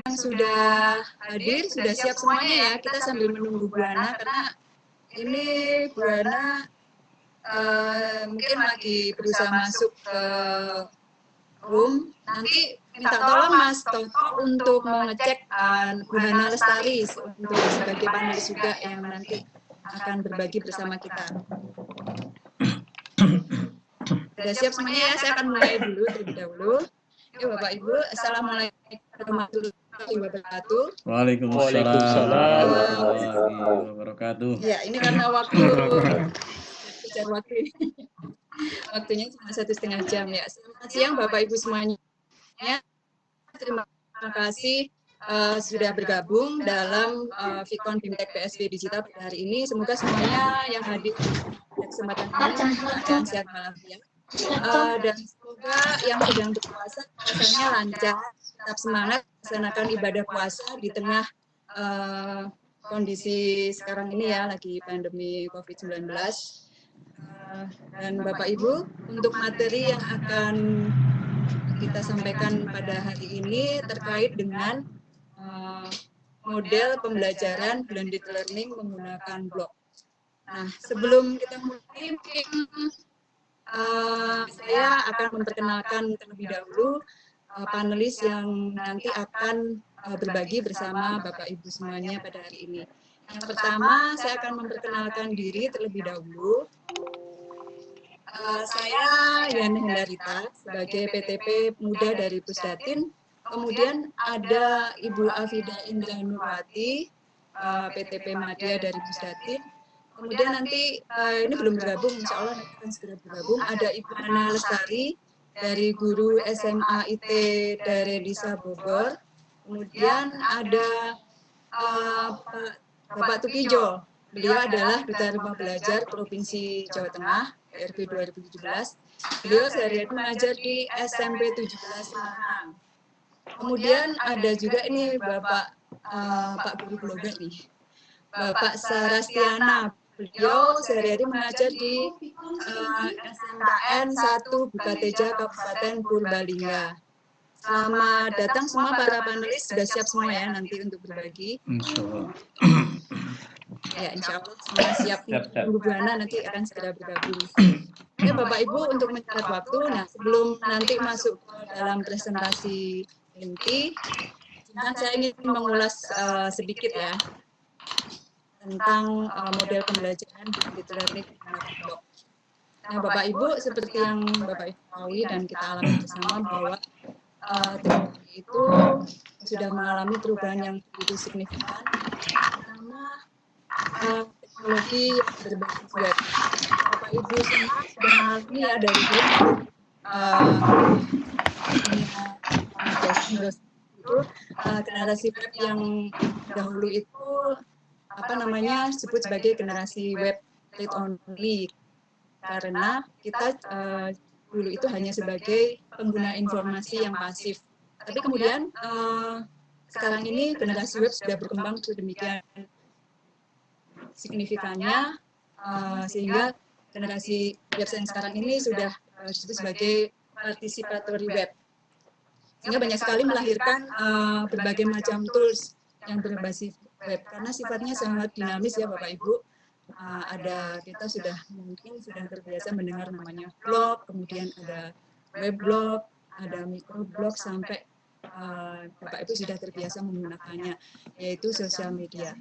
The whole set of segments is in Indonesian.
yang sudah hadir, sudah siap semuanya ya. Kita sambil menunggu Bu Ana, karena ini Bu Ana mungkin lagi berusaha masuk ke room. Nanti minta tolong Mas Toto untuk mengecek Bu Hana Lestari untuk sebagai panelis juga yang nanti akan berbagi bersama kita. Sudah siap semuanya ya, saya akan mulai dulu terlebih dahulu. Ya Bapak Ibu, Assalamualaikum warahmatullahi wabarakatuh. Waalaikumsalam warahmatullahi wabarakatuh. Ya, ini karena waktu waktunya cuma 1,5 jam ya. Selamat siang Bapak Ibu semuanya. Terima kasih sudah bergabung dalam Vicon Bimtek PSB Digital pada hari ini. Semoga semuanya yang hadir pada kesempatan ini keadaan sehat walafiat. Dan semoga yang sedang berpuasa puasanya lancar, tetap semangat melaksanakan ibadah puasa di tengah kondisi sekarang ini ya, lagi pandemi COVID-19. Dan Bapak Ibu, untuk materi yang akan kita sampaikan pada hari ini terkait dengan model pembelajaran blended learning menggunakan blok. Nah, sebelum kita mulai, saya akan memperkenalkan terlebih dahulu panelis yang nanti akan berbagi bersama Bapak Ibu semuanya pada hari ini. Yang pertama, saya akan memperkenalkan diri terlebih dahulu. Saya Yani Hendarita sebagai PTP Muda dari Pusdatin. Kemudian ada Ibu Afida Indra Nurwati, PTP Madya dari Pusdatin. Kemudian nanti ini belum bergabung, insya Allah nanti akan segera bergabung. Ada Ibu Hana Lestari dari Guru SMA IT dari Desa Bogor. Kemudian ada Bapak Tukijo, beliau adalah Duta Rumah Belajar Provinsi Jawa Tengah, PRB 2017. Beliau sehari-hari mengajar di SMP 17 Semarang. Kemudian ada juga ini Bapak Pak Guru Blogger nih, Bapak Sarastiana. Beliau sehari-hari mengajar di SMKN 1 Bukateja Kabupaten Purbalingga. Selamat datang semua para panelis, sudah siap semua ya nanti untuk berbagi. Ya, insya Allah semua siap. Bu Hana nanti akan segera bergabung. Ya Bapak Ibu, untuk mencatat waktu, nah sebelum nanti masuk ke dalam presentasi inti, saya ingin mengulas sedikit ya tentang model pembelajaran blended learning menggunakan blok. Nah Bapak Ibu, seperti yang Bapak Ibu ketahui dan kita alami bersama bahwa teknologi itu sudah mengalami perubahan yang begitu signifikan, terutama teknologi yang berbasis web. Bapak Ibu semua sudah mengalami ya dari dulu itu generasi web yang dahulu itu disebut sebagai generasi web read only, karena kita dulu itu hanya sebagai pengguna informasi yang pasif. Tapi kemudian sekarang ini generasi web sudah berkembang sedemikian signifikannya sehingga generasi web yang sekarang ini sudah disebut sebagai participatory web. Sehingga banyak sekali melahirkan berbagai macam tools yang berbasis web karena sifatnya sangat dinamis ya Bapak Ibu. Kita mungkin sudah terbiasa mendengar namanya blog, kemudian ada web blog, ada microblog, sampai Bapak Ibu sudah terbiasa menggunakannya, yaitu sosial media.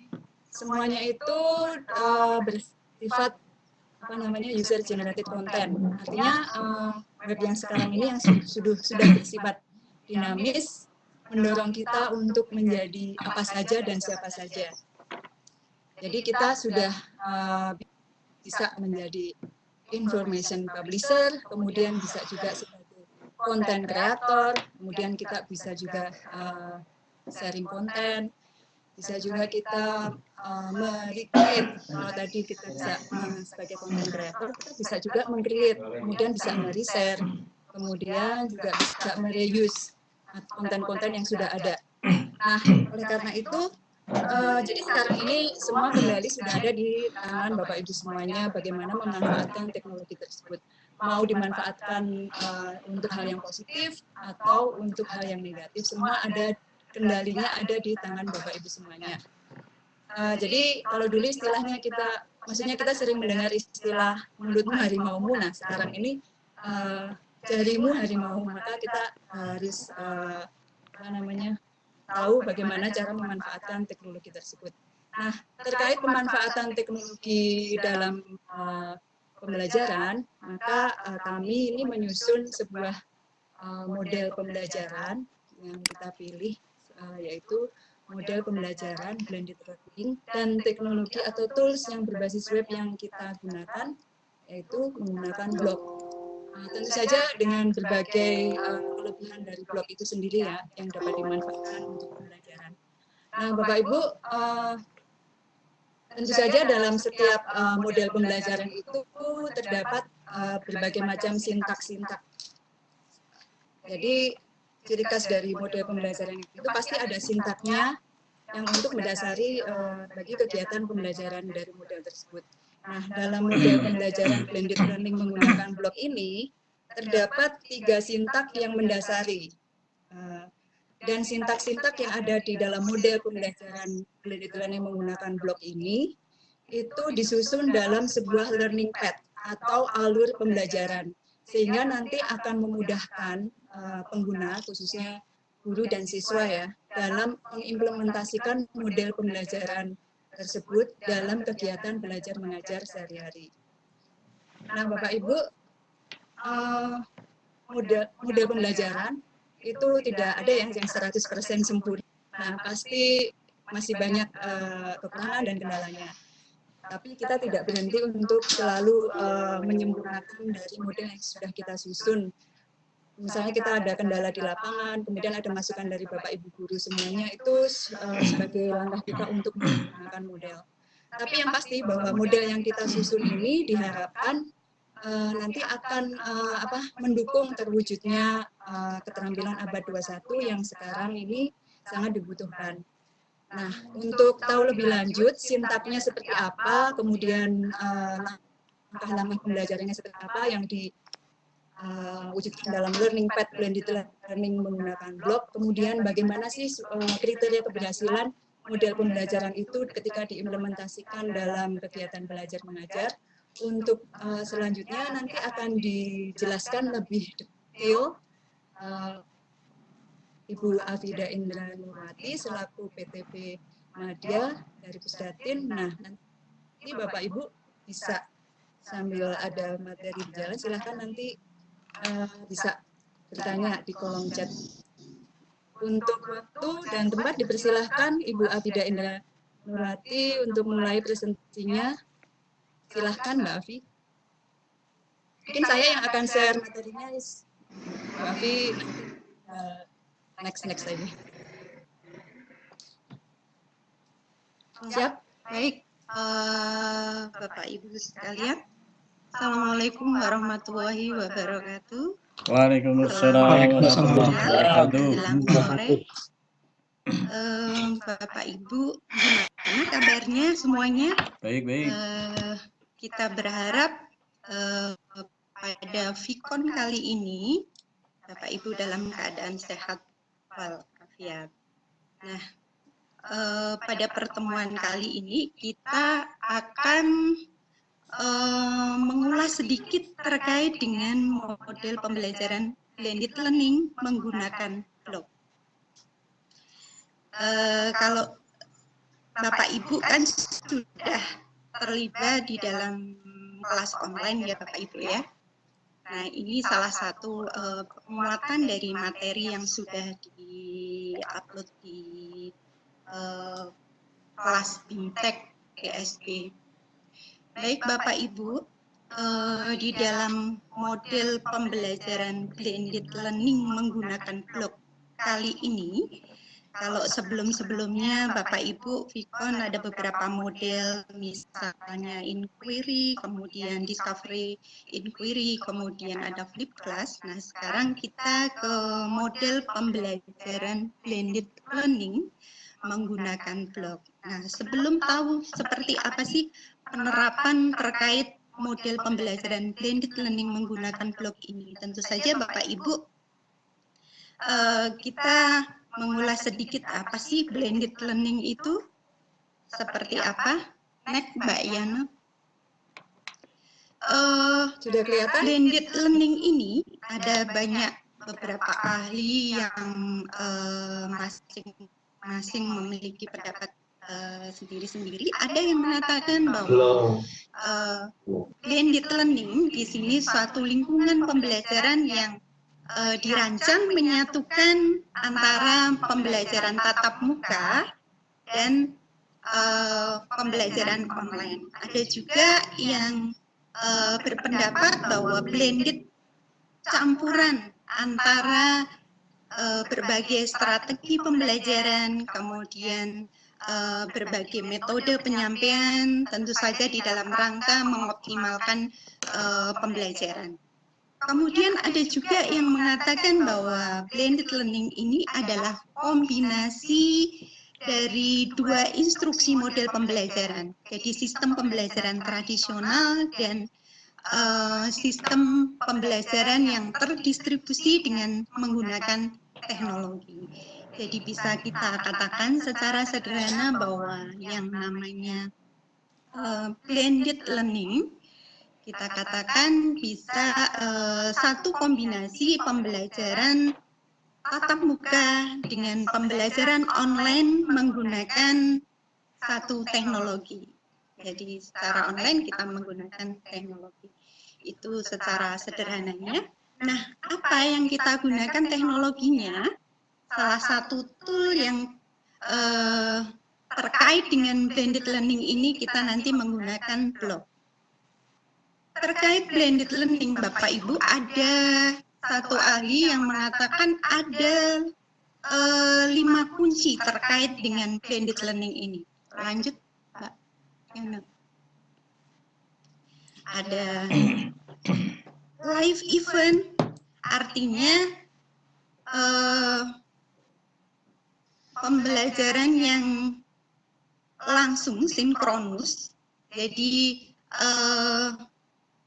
Semuanya itu bersifat user generated content. Artinya web yang sekarang ini yang sudah bersifat dinamis, mendorong kita untuk menjadi apa saja dan siapa saja. Jadi kita sudah bisa menjadi information publisher, kemudian bisa juga sebagai content creator, kemudian kita bisa juga sharing konten, bisa juga kita merecreate. Kalau tadi kita bisa sebagai content creator, kita bisa juga meng-create, kemudian bisa nge-reshare, kemudian juga bisa mereuse konten-konten yang sudah ada. Nah, oleh karena itu, jadi sekarang ini semua kembali sudah ada di tangan Bapak Ibu semuanya bagaimana memanfaatkan teknologi tersebut. Mau dimanfaatkan untuk hal yang positif atau untuk hal yang negatif, semua ada kendalinya ada di tangan Bapak Ibu semuanya. Jadi kalau dulu istilahnya maksudnya kita sering mendengar istilah mulutmu harimaumu. Nah sekarang ini jarimu harimau, maka kita harus tahu bagaimana cara memanfaatkan teknologi tersebut. Nah terkait pemanfaatan teknologi dalam pembelajaran, maka kami ini menyusun sebuah model pembelajaran yang kita pilih, yaitu model pembelajaran blended learning, dan teknologi atau tools yang berbasis web yang kita gunakan yaitu menggunakan blog. Tentu saja dengan berbagai kelebihan dari blog itu sendiri ya yang dapat dimanfaatkan untuk pembelajaran. Nah Bapak Ibu, tentu saja dalam setiap model pembelajaran itu terdapat berbagai macam sintak-sintak. Jadi ciri khas dari model pembelajaran itu pasti ada sintaknya yang untuk mendasari bagi kegiatan pembelajaran dari model tersebut. Nah, dalam model pembelajaran blended learning menggunakan blok ini terdapat 3 sintak yang mendasari. Dan sintak-sintak yang ada di dalam model pembelajaran blended learning menggunakan blok ini itu disusun dalam sebuah learning path atau alur pembelajaran, sehingga nanti akan memudahkan pengguna, khususnya guru dan siswa ya, dalam mengimplementasikan model pembelajaran tersebut dalam kegiatan belajar mengajar sehari-hari. Nah Bapak Ibu, model pembelajaran itu tidak ada yang 100% sempurna. Nah pasti masih banyak kekurangan dan kendalanya. Tapi kita tidak berhenti untuk selalu menyempurnakan dari model yang sudah kita susun. Misalnya kita ada kendala di lapangan, kemudian ada masukan dari Bapak Ibu guru, semuanya itu sebagai langkah kita untuk menggunakan model. Tapi yang pasti bahwa model yang kita susun ini diharapkan nanti akan mendukung terwujudnya keterampilan abad 21 yang sekarang ini sangat dibutuhkan. Nah, untuk tahu lebih lanjut sintaknya seperti apa, kemudian langkah-langkah pembelajarannya seperti apa yang diwujudkan dalam learning path blended learning menggunakan blok, kemudian bagaimana sih kriteria keberhasilan model pembelajaran itu ketika diimplementasikan dalam kegiatan belajar mengajar. Untuk selanjutnya nanti akan dijelaskan lebih detail Ibu Afida Indra Nurwati selaku PTP Madya dari Pusdatin. Nah, nanti Bapak Ibu bisa sambil ada materi berjalan, silahkan nanti bisa bertanya di kolom chat. Untuk waktu dan tempat dipersilahkan Ibu Afida Indra Nurwati untuk mulai presentasinya. Silahkan Mbak Afi. Mungkin saya yang akan share materinya, Mbak Afi next aja. Siap? Baik, Bapak Ibu sekalian. Assalamualaikum warahmatullahi wabarakatuh. Waalaikumsalam warahmatullahi wabarakatuh. Bapak Ibu, gimana kabarnya semuanya? Baik. Kita berharap pada Vicon kali ini Bapak Ibu dalam keadaan sehat walafiat. Nah, pada pertemuan kali ini kita akan mengulas sedikit terkait dengan model pembelajaran blended learning menggunakan blog. Kalau Bapak Ibu kan sudah terlibat di dalam kelas online ya Bapak Ibu ya. Nah ini salah satu penguatan dari materi yang sudah di-upload di kelas BIMTEK GSB. Baik Bapak Ibu, di dalam model pembelajaran blended learning menggunakan blog kali ini, kalau sebelum-sebelumnya Bapak Ibu Vicon ada beberapa model, misalnya inquiry, kemudian discovery inquiry, kemudian ada flip class. Nah sekarang kita ke model pembelajaran blended learning menggunakan blog. Nah sebelum tahu seperti apa sih penerapan terkait model pembelajaran blended learning menggunakan blog ini, tentu saja Bapak Ibu kita mengulas sedikit apa sih blended learning itu, seperti apa. Next, Mbak Yana. Sudah kelihatan? Blended learning ini ada beberapa ahli yang masing-masing memiliki pendapat sendiri-sendiri. Ada yang mengatakan bahwa blended learning di sini suatu lingkungan pembelajaran yang dirancang menyatukan antara pembelajaran tatap muka dan pembelajaran online. Ada juga yang berpendapat bahwa blended campuran antara berbagai strategi pembelajaran, kemudian berbagai metode penyampaian, tentu saja di dalam rangka mengoptimalkan pembelajaran. Kemudian ada juga yang mengatakan bahwa blended learning ini adalah kombinasi dari dua instruksi model pembelajaran. Jadi sistem pembelajaran tradisional dan sistem pembelajaran yang terdistribusi dengan menggunakan teknologi. Jadi bisa kita katakan secara sederhana bahwa yang namanya blended learning kita katakan bisa satu kombinasi pembelajaran tatap muka dengan pembelajaran online menggunakan satu teknologi. Jadi secara online kita menggunakan teknologi. Itu secara sederhananya. Nah, apa yang kita gunakan teknologinya? Salah satu tool yang terkait dengan blended learning ini kita nanti menggunakan blog. Terkait blended learning, Bapak Ibu, ada satu ahli yang mengatakan ada 5 kunci terkait dengan blended learning ini. Lanjut, Pak Yana. Ada live event, artinya pembelajaran yang langsung sinkronus. Jadi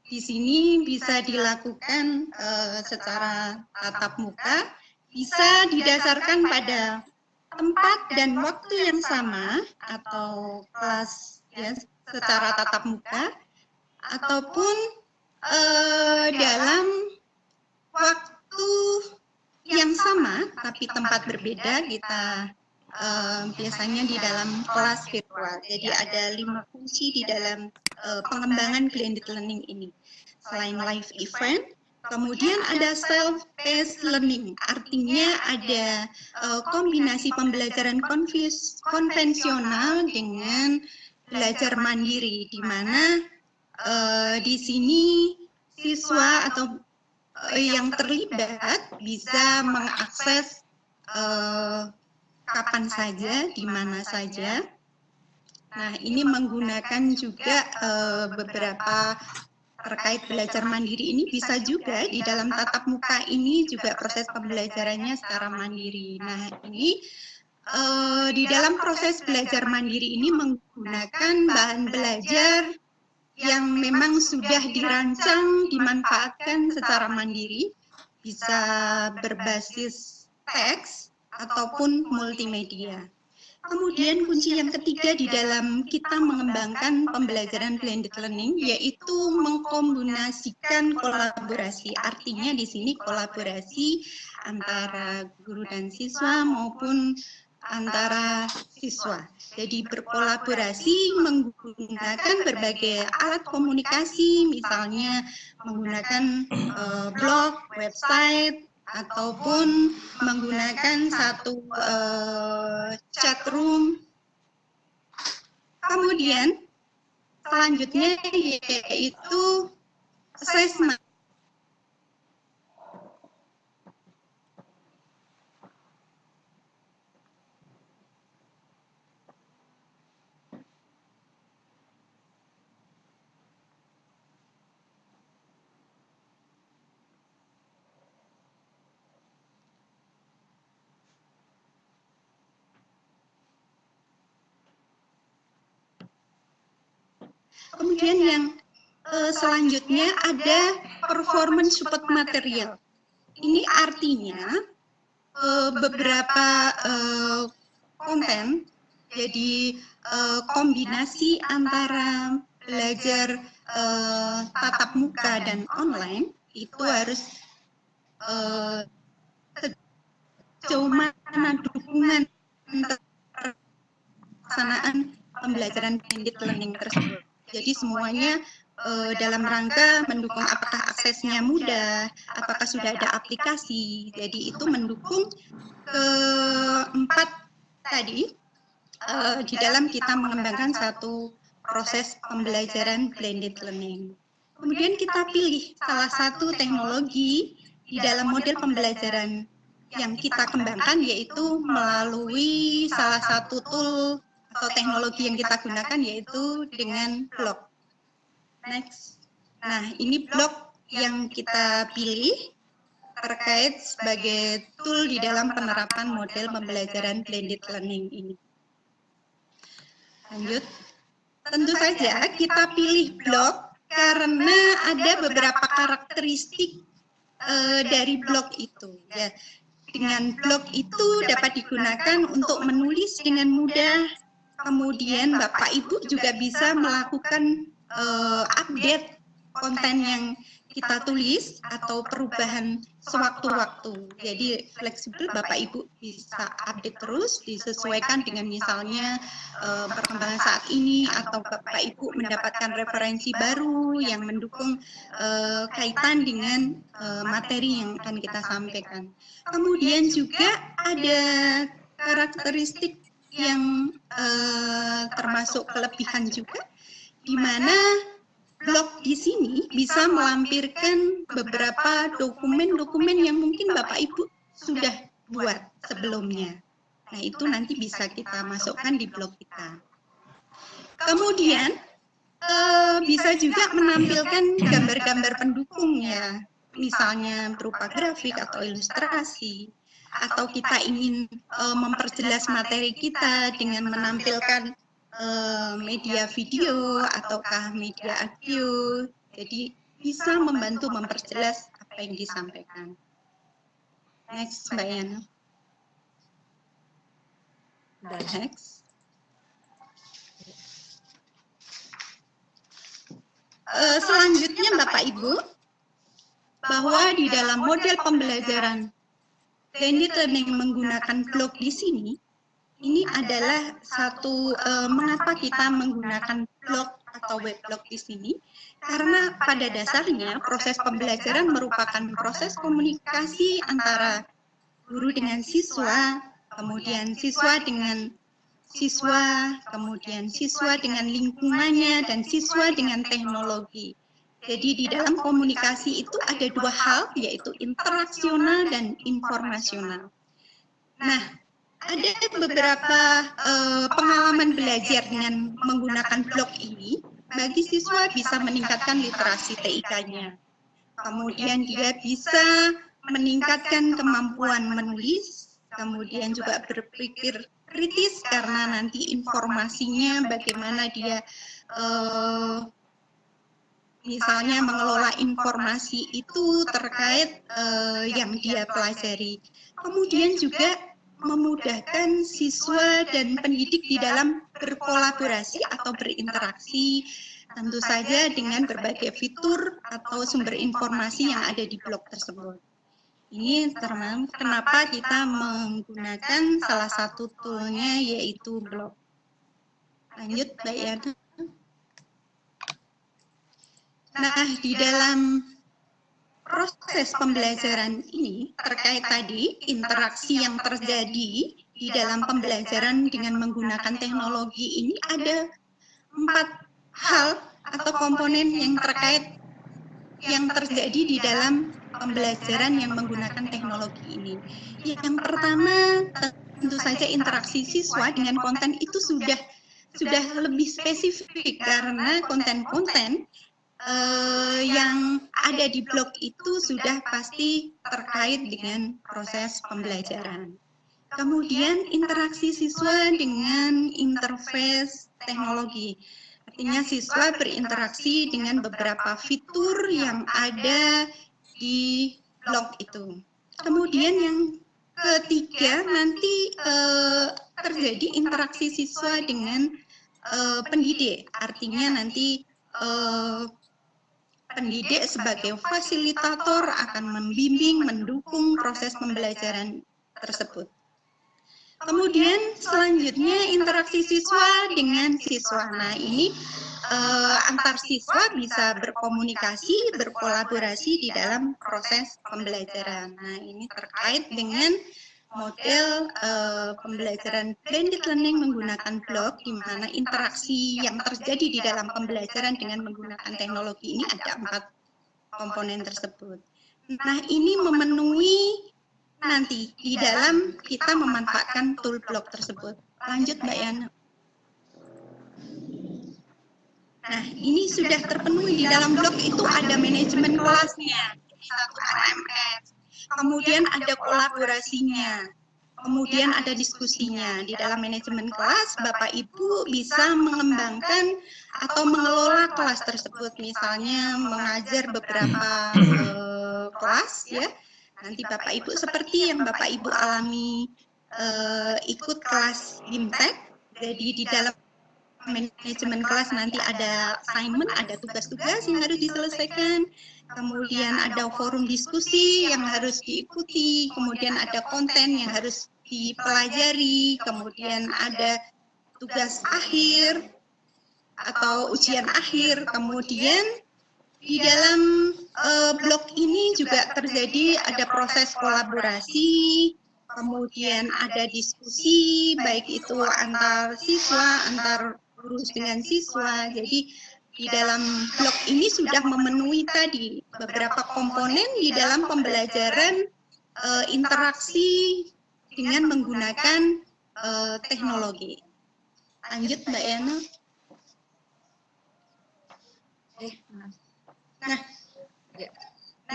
di sini bisa dilakukan secara tatap muka, bisa didasarkan pada tempat dan waktu yang sama atau kelas ya, secara tatap muka, ataupun dalam waktu yang sama tapi tempat berbeda. Kita biasanya di dalam kelas virtual. Jadi ada 5 kunci di dalam pengembangan blended learning ini. Selain live event, kemudian ada self-paced learning, artinya ada kombinasi pembelajaran konvensional dengan belajar mandiri, di mana di sini siswa atau yang terlibat bisa mengakses kapan saja, di mana saja. Nah, ini menggunakan juga beberapa terkait belajar mandiri ini bisa juga di dalam tatap muka ini juga proses pembelajarannya secara mandiri. Nah, ini di dalam proses belajar mandiri ini menggunakan bahan belajar yang memang sudah dirancang, dimanfaatkan secara mandiri, bisa berbasis teks ataupun multimedia. Kemudian kunci yang ketiga di dalam kita mengembangkan pembelajaran blended learning yaitu mengkombinasikan kolaborasi. Artinya di sini kolaborasi antara guru dan siswa maupun antara siswa. Jadi berkolaborasi menggunakan berbagai alat komunikasi, misalnya menggunakan blog, website, ataupun menggunakan satu chat room. Kemudian selanjutnya yaitu assessment. Kemudian yang selanjutnya ada performance support material. Ini artinya beberapa konten. Jadi kombinasi antara belajar tatap muka dan online itu harus sejauh mana dukungan pelaksanaan pembelajaran blended learning tersebut. Jadi semuanya dalam rangka mendukung apakah aksesnya mudah, apakah sudah ada aplikasi. Jadi itu mendukung keempat tadi di dalam kita mengembangkan satu proses pembelajaran blended learning. Kemudian kita pilih salah satu teknologi di dalam model pembelajaran yang kita kembangkan, yaitu melalui salah satu tool atau teknologi yang kita gunakan, yaitu dengan blog. Next. Nah, ini blog yang kita pilih terkait sebagai tool di dalam penerapan model pembelajaran blended learning ini. Lanjut. Tentu saja kita pilih blog karena ada beberapa karakteristik dari blog itu. Ya, dengan blog itu dapat digunakan untuk menulis dengan mudah. Kemudian Bapak Ibu juga bisa melakukan update konten yang kita tulis atau perubahan sewaktu-waktu. Jadi fleksibel, Bapak Ibu bisa update terus, disesuaikan dengan misalnya perkembangan saat ini, atau Bapak Ibu mendapatkan referensi baru yang mendukung kaitan dengan materi yang akan kita sampaikan. Kemudian juga ada karakteristik yang termasuk kelebihan juga, di mana blog di sini bisa melampirkan beberapa dokumen-dokumen yang mungkin Bapak Ibu sudah buat sebelumnya. Nah, itu nanti bisa kita masukkan di blog kita. Kemudian bisa juga menampilkan gambar-gambar pendukung ya, misalnya berupa grafik atau ilustrasi, atau kita ingin memperjelas materi kita dengan menampilkan media video ataukah media audio, jadi bisa membantu memperjelas apa yang disampaikan. Next, Mbak Yana. Next. Selanjutnya Bapak Ibu, bahwa di dalam model pembelajaran blended learning menggunakan blog di sini, ini adalah satu mengapa kita menggunakan blog atau weblog di sini, karena pada dasarnya proses pembelajaran merupakan proses komunikasi antara guru dengan siswa, kemudian siswa dengan siswa, kemudian siswa dengan lingkungannya, dan siswa dengan teknologi. Jadi di dalam komunikasi itu ada dua hal, yaitu interaksional dan informasional. Nah, ada beberapa pengalaman belajar dengan menggunakan blog ini. Bagi siswa bisa meningkatkan literasi TIK-nya. Kemudian dia bisa meningkatkan kemampuan menulis, kemudian juga berpikir kritis karena nanti informasinya bagaimana dia misalnya mengelola informasi itu terkait yang dia pelajari. Kemudian juga memudahkan siswa dan pendidik di dalam berkolaborasi atau berinteraksi, tentu saja dengan berbagai fitur atau sumber informasi yang ada di blog tersebut. Ini kenapa kita menggunakan salah satu toolnya, yaitu blog. Lanjut, Mbak Yana. Nah, di dalam proses pembelajaran ini terkait tadi interaksi yang terjadi di dalam pembelajaran dengan menggunakan teknologi ini, ada 4 hal atau komponen yang terkait yang terjadi di dalam pembelajaran yang menggunakan teknologi ini. Yang pertama tentu saja interaksi siswa dengan konten itu sudah lebih spesifik karena konten-konten yang ada di blog itu sudah pasti terkait dengan proses pembelajaran. Kemudian interaksi siswa dengan interface teknologi. Artinya siswa berinteraksi dengan beberapa fitur yang ada di blog itu. Kemudian yang ketiga nanti terjadi interaksi siswa dengan pendidik. Artinya nanti pendidik sebagai fasilitator akan membimbing, mendukung proses pembelajaran tersebut. Kemudian selanjutnya interaksi siswa dengan siswa. Nah, ini antar siswa bisa berkomunikasi, berkolaborasi di dalam proses pembelajaran. Nah, ini terkait dengan model pembelajaran blended learning menggunakan blok, di mana interaksi yang terjadi di dalam pembelajaran dengan menggunakan teknologi ini ada 4 komponen tersebut. Nah, ini memenuhi nanti di dalam kita memanfaatkan tool blok tersebut. Lanjut Mbak Yana. Nah, ini sudah terpenuhi di dalam blok itu ada manajemen kelasnya, satu RMS. Kemudian ada kolaborasinya, kemudian ada diskusinya. Di dalam manajemen kelas, Bapak Ibu bisa mengembangkan atau mengelola kelas tersebut, misalnya mengajar beberapa kelas, ya. Nanti Bapak Ibu seperti yang Bapak Ibu alami ikut kelas BIMTEK, jadi di dalam manajemen kelas nanti ada assignment, ada tugas-tugas yang harus diselesaikan, kemudian ada forum diskusi yang harus diikuti, kemudian ada konten yang harus dipelajari, kemudian ada tugas akhir atau ujian akhir, kemudian di dalam blok ini juga terjadi ada proses kolaborasi, kemudian ada diskusi, baik itu antar siswa, antar guru dengan siswa. Jadi di dalam blok ini sudah memenuhi tadi beberapa komponen di dalam pembelajaran interaksi dengan menggunakan teknologi. Lanjut Mbak Yana. Nah,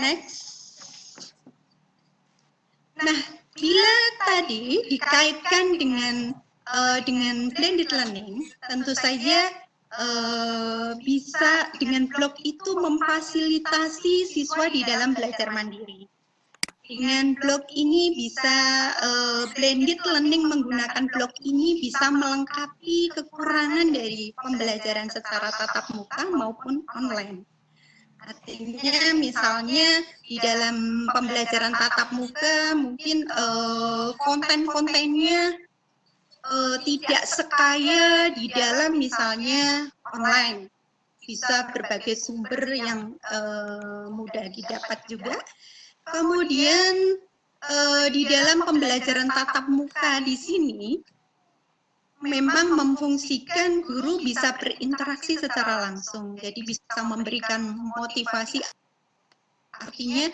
next. Nah, bila tadi dikaitkan dengan blended learning, tentu saja bisa dengan blok itu memfasilitasi siswa di dalam belajar mandiri. Dengan blok ini bisa blended learning menggunakan blok ini bisa melengkapi kekurangan dari pembelajaran secara tatap muka maupun online. Artinya misalnya di dalam pembelajaran tatap muka mungkin konten-kontennya tidak sekaya di dalam misalnya online. Bisa berbagai sumber yang mudah didapat juga. Kemudian di dalam pembelajaran tatap muka di sini memang memfungsikan guru bisa berinteraksi secara langsung, jadi bisa memberikan motivasi, artinya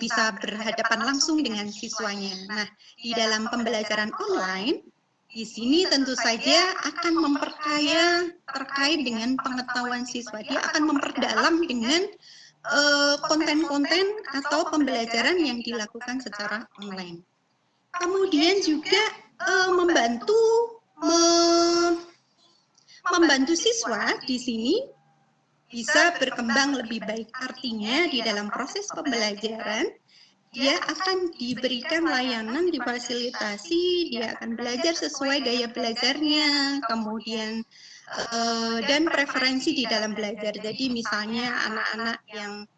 bisa berhadapan langsung dengan siswanya. Nah, di dalam pembelajaran online, di sini tentu saja akan memperkaya terkait dengan pengetahuan siswa, dia akan memperdalam dengan konten-konten atau pembelajaran yang dilakukan secara online. Kemudian juga membantu siswa di sini bisa berkembang lebih baik. Artinya di dalam proses pembelajaran dia akan diberikan layanan, difasilitasi, dia akan belajar sesuai gaya belajarnya, kemudian dan preferensi di dalam belajar. Jadi misalnya anak-anak yang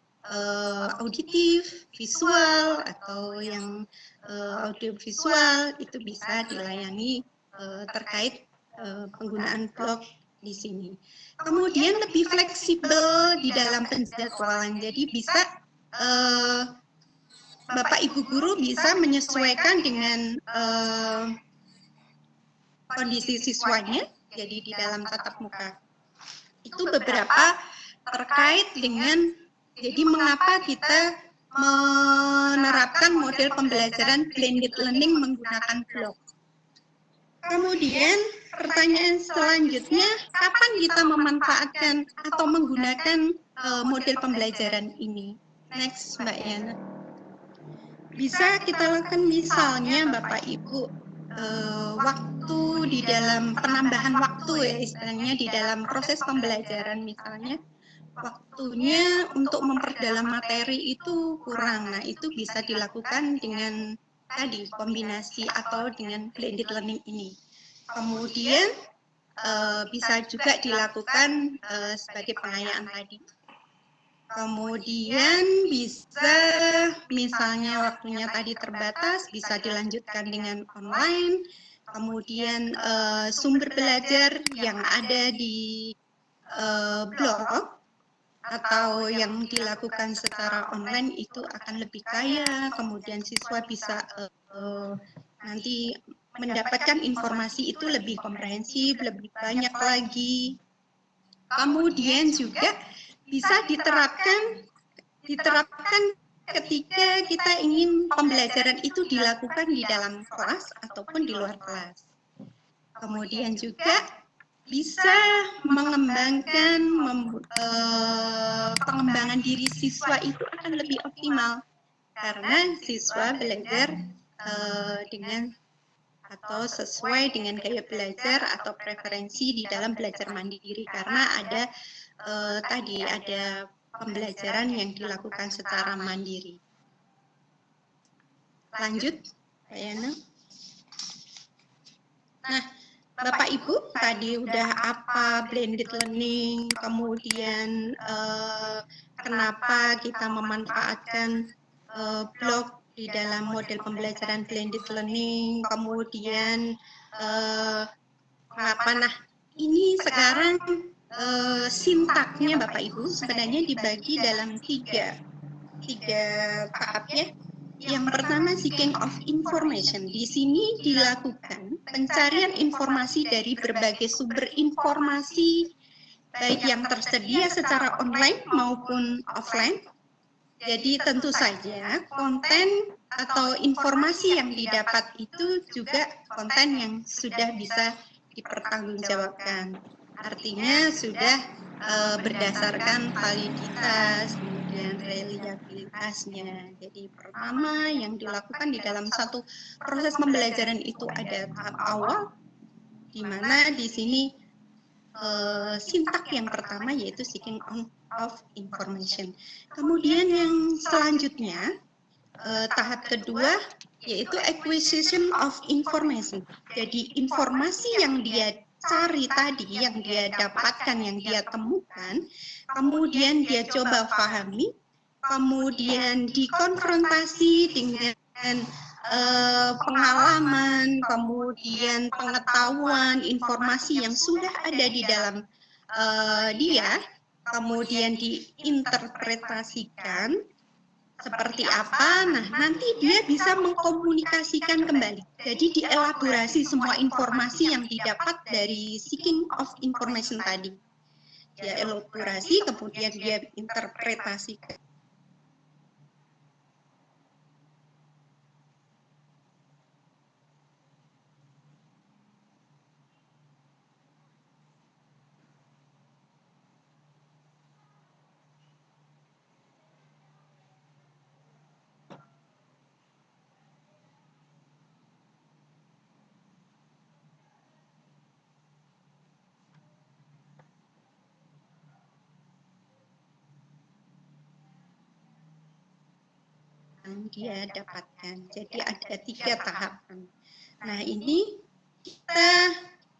auditif, visual, atau yang audiovisual itu bisa dilayani terkait penggunaan blog di sini. Kemudian lebih fleksibel di dalam penjadwalan, jadi bisa Bapak Ibu guru bisa menyesuaikan dengan kondisi siswanya. Jadi di dalam tatap muka itu beberapa terkait dengan jadi mengapa kita menerapkan model pembelajaran blended learning menggunakan blok. Kemudian pertanyaan selanjutnya, kapan kita memanfaatkan atau menggunakan model pembelajaran ini? Next Mbak Yana. Bisa kita lakukan misalnya Bapak Ibu waktu di dalam penambahan waktu ya istilahnya di dalam proses pembelajaran, misalnya waktunya untuk memperdalam materi itu kurang. Nah, itu bisa dilakukan dengan tadi kombinasi atau dengan blended learning ini. Kemudian bisa juga dilakukan sebagai pengayaan tadi. Kemudian bisa misalnya waktunya tadi terbatas, bisa dilanjutkan dengan online. Kemudian sumber belajar yang ada di blog atau yang dilakukan secara online itu akan lebih kaya. Kemudian siswa bisa nanti mendapatkan informasi itu lebih komprehensif, lebih banyak lagi. Kemudian juga bisa diterapkan ketika kita ingin pembelajaran itu dilakukan di dalam kelas ataupun di luar kelas. Kemudian juga bisa mengembangkan pengembangan diri siswa itu akan lebih optimal karena siswa belajar dengan atau sesuai dengan gaya belajar atau preferensi di dalam belajar mandiri karena ada tadi ada pembelajaran yang dilakukan secara mandiri. Lanjut, Pak Yana. Nah, Bapak Ibu tadi udah apa blended learning, kemudian kenapa kita memanfaatkan blog di dalam model pembelajaran blended learning, kemudian kenapa. Nah, ini sekarang sintaknya Bapak Ibu sebenarnya dibagi dalam tiga tahap ya. Yang pertama seeking of information. Di sini dilakukan pencarian informasi dari berbagai sumber informasi baik yang tersedia secara online maupun offline. Jadi tentu saja konten atau informasi yang didapat itu juga konten yang sudah bisa dipertanggungjawabkan. Artinya sudah berdasarkan validitas, kemudian reliabilitasnya. Jadi pertama yang dilakukan di dalam satu proses pembelajaran itu ada tahap awal, di mana di sini sintak yang pertama yaitu seeking of information. Kemudian yang selanjutnya tahap kedua yaitu acquisition of information. Jadi informasi yang dia cari tadi, yang dia dapatkan, yang dia temukan, kemudian dia coba pahami, kemudian dikonfrontasi dengan pengalaman, kemudian pengetahuan, informasi yang sudah ada di dalam dia, kemudian diinterpretasikan seperti apa. Nah, nanti dia bisa mengkomunikasikan kembali. Jadi dielaborasi semua informasi yang didapat dari seeking of information tadi. Dia elaborasi, kemudian dia interpretasikan. Dia dapatkan. Jadi ada 3 tahapan. Nah, ini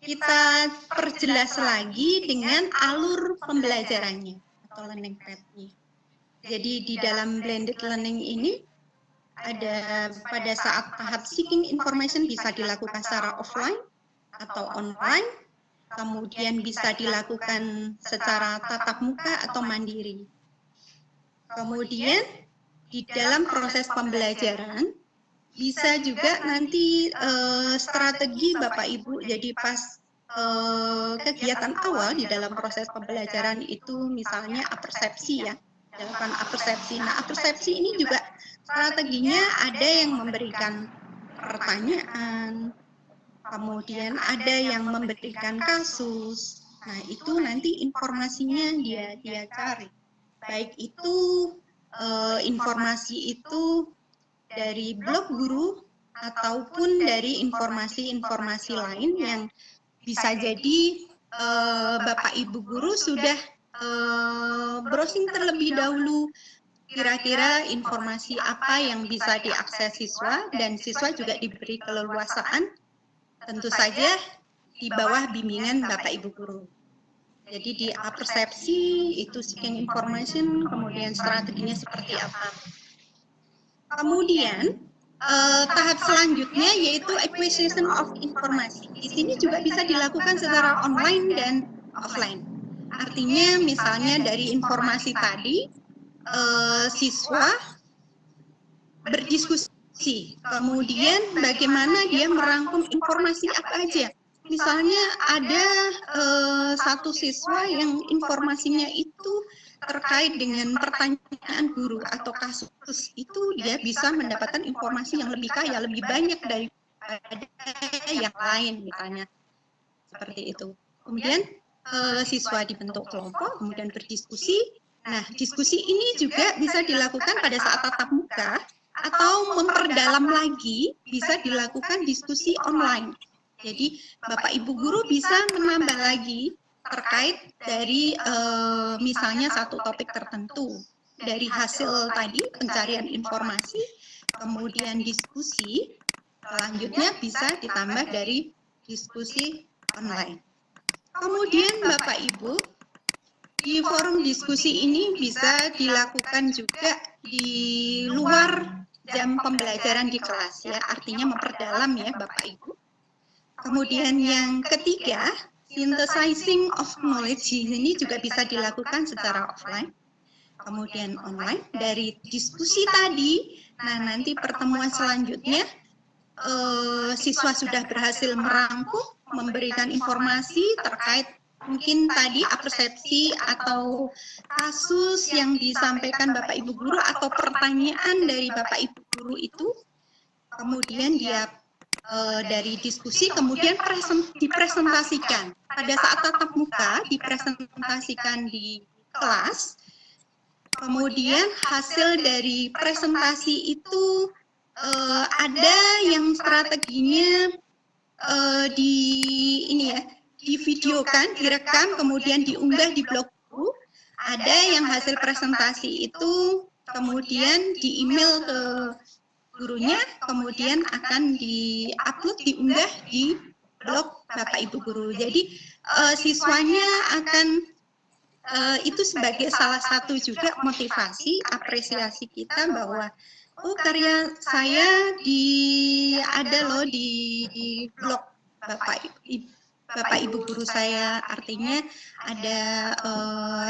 kita perjelas lagi dengan alur pembelajarannya atau learning path-nya. Jadi di dalam blended learning ini ada pada saat tahap seeking information bisa dilakukan secara offline atau online, kemudian bisa dilakukan secara tatap muka atau mandiri. Kemudian di dalam proses pembelajaran bisa juga nanti strategi Bapak Ibu, jadi pas kegiatan awal di dalam proses pembelajaran itu misalnya apersepsi ya, dilakukan apersepsi. Nah, apersepsi ini juga strateginya ada yang memberikan pertanyaan, kemudian ada yang memberikan kasus. Nah, itu nanti informasinya dia cari. Baik itu informasi itu dari blog guru ataupun dari informasi-informasi lain yang bisa jadi Bapak Ibu guru sudah browsing terlebih dahulu kira-kira informasi apa yang bisa diakses siswa, dan siswa juga diberi keleluasaan, tentu saja di bawah bimbingan Bapak Ibu Guru. Jadi di persepsi itu seeking information, kemudian strateginya seperti apa. Kemudian tahap selanjutnya yaitu acquisition of informasi. Di sini juga bisa dilakukan secara online dan offline. Artinya misalnya dari informasi tadi, siswa berdiskusi, kemudian bagaimana dia merangkum informasi apa aja. Misalnya ada satu siswa yang informasinya itu terkait dengan pertanyaan guru atau kasus, itu dia bisa mendapatkan informasi yang lebih kaya, lebih banyak daripada yang lain misalnya. Seperti itu. Kemudian siswa dibentuk kelompok, kemudian berdiskusi. Nah, diskusi ini juga bisa dilakukan pada saat tatap muka atau memperdalam lagi bisa dilakukan diskusi online. Jadi Bapak Ibu Guru bisa menambah lagi terkait dari misalnya satu topik tertentu. Dari hasil tadi pencarian informasi, kemudian diskusi, selanjutnya bisa ditambah dari diskusi online. Kemudian Bapak Ibu, di forum diskusi ini bisa dilakukan juga di luar jam pembelajaran di kelas ya, artinya memperdalam ya Bapak Ibu. Kemudian yang ketiga, synthesizing of knowledge ini juga bisa dilakukan secara offline, kemudian online dari diskusi tadi. Nah, nanti pertemuan selanjutnya siswa sudah berhasil merangkum, memberikan informasi terkait mungkin tadi persepsi atau kasus yang disampaikan Bapak Ibu Guru atau pertanyaan dari Bapak Ibu Guru itu, kemudian dia dari diskusi kemudian dipresentasikan. Pada saat tatap muka dipresentasikan di kelas, kemudian hasil dari presentasi itu ada yang strateginya divideokan, direkam, kemudian diunggah di blog guru. Ada yang hasil presentasi itu kemudian di-email ke gurunya, kemudian akan di-upload, diunggah di blog Bapak Ibu Guru. Jadi siswanya akan itu sebagai salah satu juga motivasi, apresiasi kita bahwa karya saya ada loh di blog Bapak Ibu Guru saya, artinya ada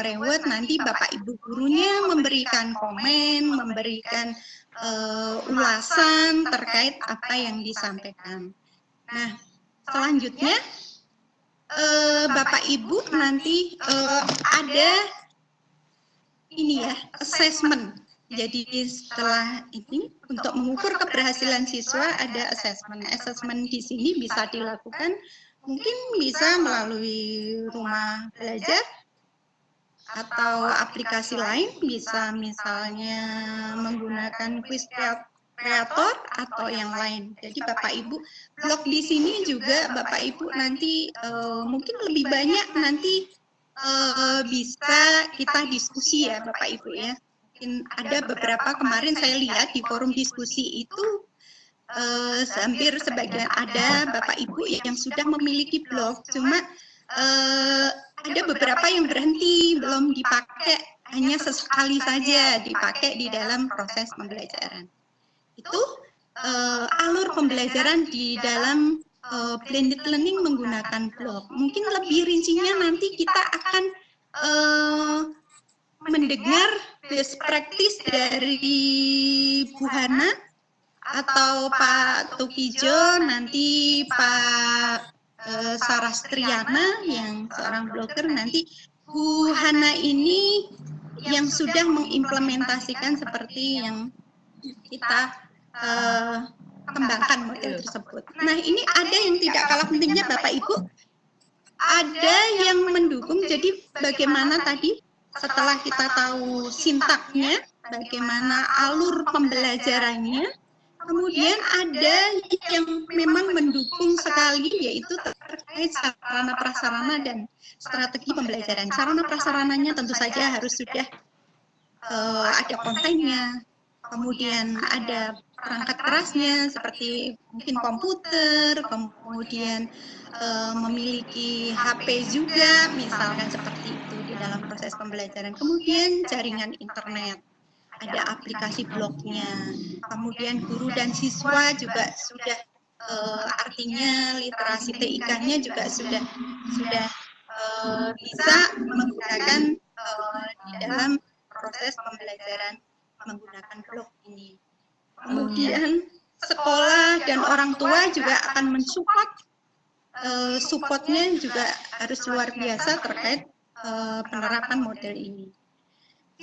reward, nanti Bapak Ibu Gurunya memberikan komen, memberikan ulasan terkait apa yang disampaikan. Nah, selanjutnya Bapak Ibu nanti ada ini ya, assessment. Jadi setelah ini untuk mengukur keberhasilan siswa ada assessment. Assessment di sini bisa dilakukan mungkin bisa melalui rumah belajar atau aplikasi lain, bisa misalnya menggunakan quiz kreator atau yang lain. Jadi Bapak Ibu, blog di sini juga Bapak Ibu nanti mungkin lebih banyak nanti bisa kita diskusi ya Bapak Ibu ya. Mungkin ada beberapa kemarin saya lihat di forum diskusi itu hampir sebagian ada Bapak Ibu yang sudah memiliki blog, cuma ada beberapa yang berhenti, belum dipakai, hanya sesekali saja dipakai di dalam proses pembelajaran. Itu alur pembelajaran di dalam blended learning menggunakan blog. Mungkin lebih rincinya nanti kita akan mendengar best practice dari Bu Hana atau Pak Tukijo, nanti Pak Sarastriana yang seorang blogger, nanti Bu Hana ini yang sudah mengimplementasikan seperti yang kita kembangkan model tersebut. Nah, ini ada yang tidak kalah pentingnya Bapak Ibu, ada yang mendukung. Jadi bagaimana tadi setelah kita tahu sintaknya, bagaimana alur pembelajarannya, kemudian ada yang memang mendukung sekali, yaitu terkait sarana prasarana dan strategi pembelajaran. Sarana prasarananya tentu saja harus sudah ada kontennya, kemudian ada perangkat kerasnya seperti mungkin komputer, kemudian memiliki HP juga, misalkan seperti itu di dalam proses pembelajaran. Kemudian jaringan internet, ada aplikasi blognya, kemudian guru dan siswa juga sudah artinya literasi TIK-nya juga sudah bisa menggunakan di dalam proses pembelajaran menggunakan blog ini. Kemudian sekolah dan orang tua juga akan mensupport, supportnya juga harus luar biasa terkait penerapan model ini.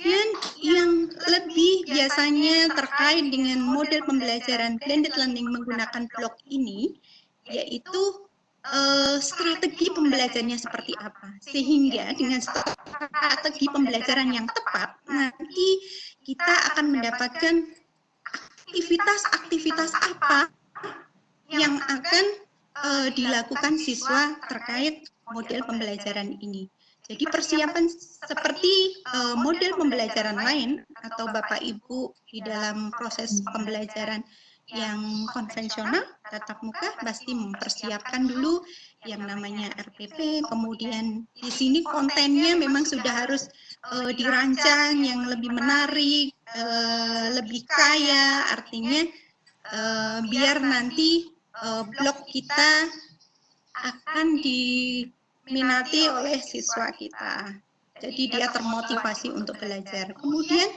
Dan yang lebih biasanya terkait dengan model pembelajaran blended learning menggunakan blog ini, yaitu strategi pembelajarannya seperti apa. Sehingga dengan strategi pembelajaran yang tepat, nanti kita akan mendapatkan aktivitas-aktivitas apa yang akan dilakukan siswa terkait model pembelajaran ini. Jadi persiapan seperti model pembelajaran lain atau Bapak Ibu di dalam proses pembelajaran yang konvensional tatap muka pasti mempersiapkan dulu yang namanya RPP, kemudian di sini kontennya memang sudah harus dirancang yang lebih menarik, lebih kaya, artinya biar nanti blog kita akan diminati oleh siswa kita. Jadi dia termotivasi untuk belajar. Kemudian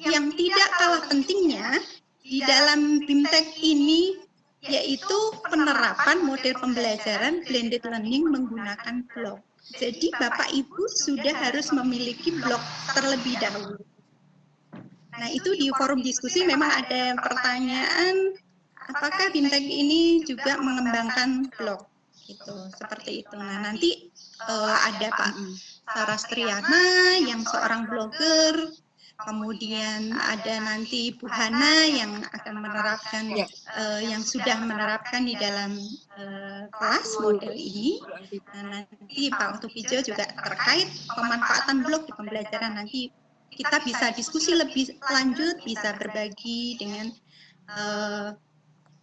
yang tidak kalah pentingnya di dalam BIMTEK ini yaitu penerapan model pembelajaran blended learning menggunakan blog. Jadi Bapak Ibu sudah harus memiliki blog terlebih dahulu. Nah, itu di forum diskusi memang ada pertanyaan, apakah BIMTEK ini juga mengembangkan blog? Gitu, seperti itu. Nah, nanti ada Pak Sarastriana yang seorang blogger, kemudian ada nanti Bu Hana yang akan menerapkan, yang sudah menerapkan di dalam kelas model ini. Nah, nanti Pak Utupijo juga terkait pemanfaatan blog di pembelajaran, nanti kita bisa diskusi lebih lanjut, bisa berbagi dengan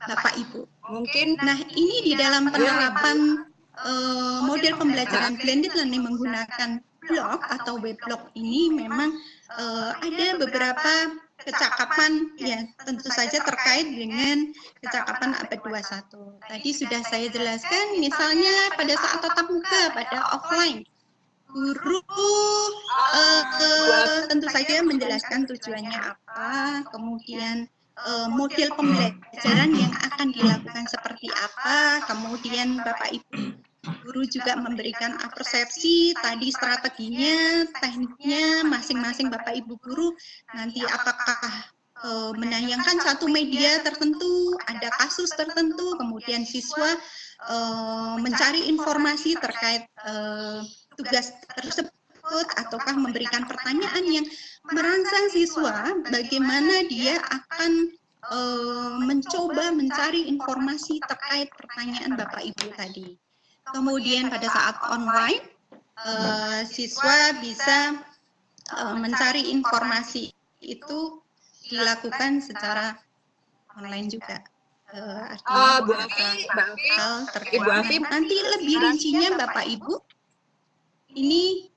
Bapak Ibu. Mungkin Nah, ini di dalam penerapan model pembelajaran blended learning menggunakan blog atau weblog ini memang ada beberapa kecakapan ya tentu saja terkait dengan kecakapan abad 21. Tadi sudah saya jelaskan, misalnya pada saat tatap muka, pada offline, guru tentu saja menjelaskan tujuannya apa, kemudian model pembelajaran yang akan dilakukan seperti apa, kemudian Bapak Ibu guru juga memberikan persepsi tadi strateginya, tekniknya masing-masing Bapak Ibu guru nanti apakah menayangkan satu media tertentu, ada kasus tertentu, kemudian siswa mencari informasi terkait tugas tersebut ataukah memberikan pertanyaan yang merangsang siswa bagaimana dia akan mencoba mencari informasi terkait pertanyaan Bapak Ibu tadi. Kemudian pada saat online, siswa bisa mencari informasi itu dilakukan secara online juga. Bu Afi, nanti lebih rincinya Bapak Ibu, ini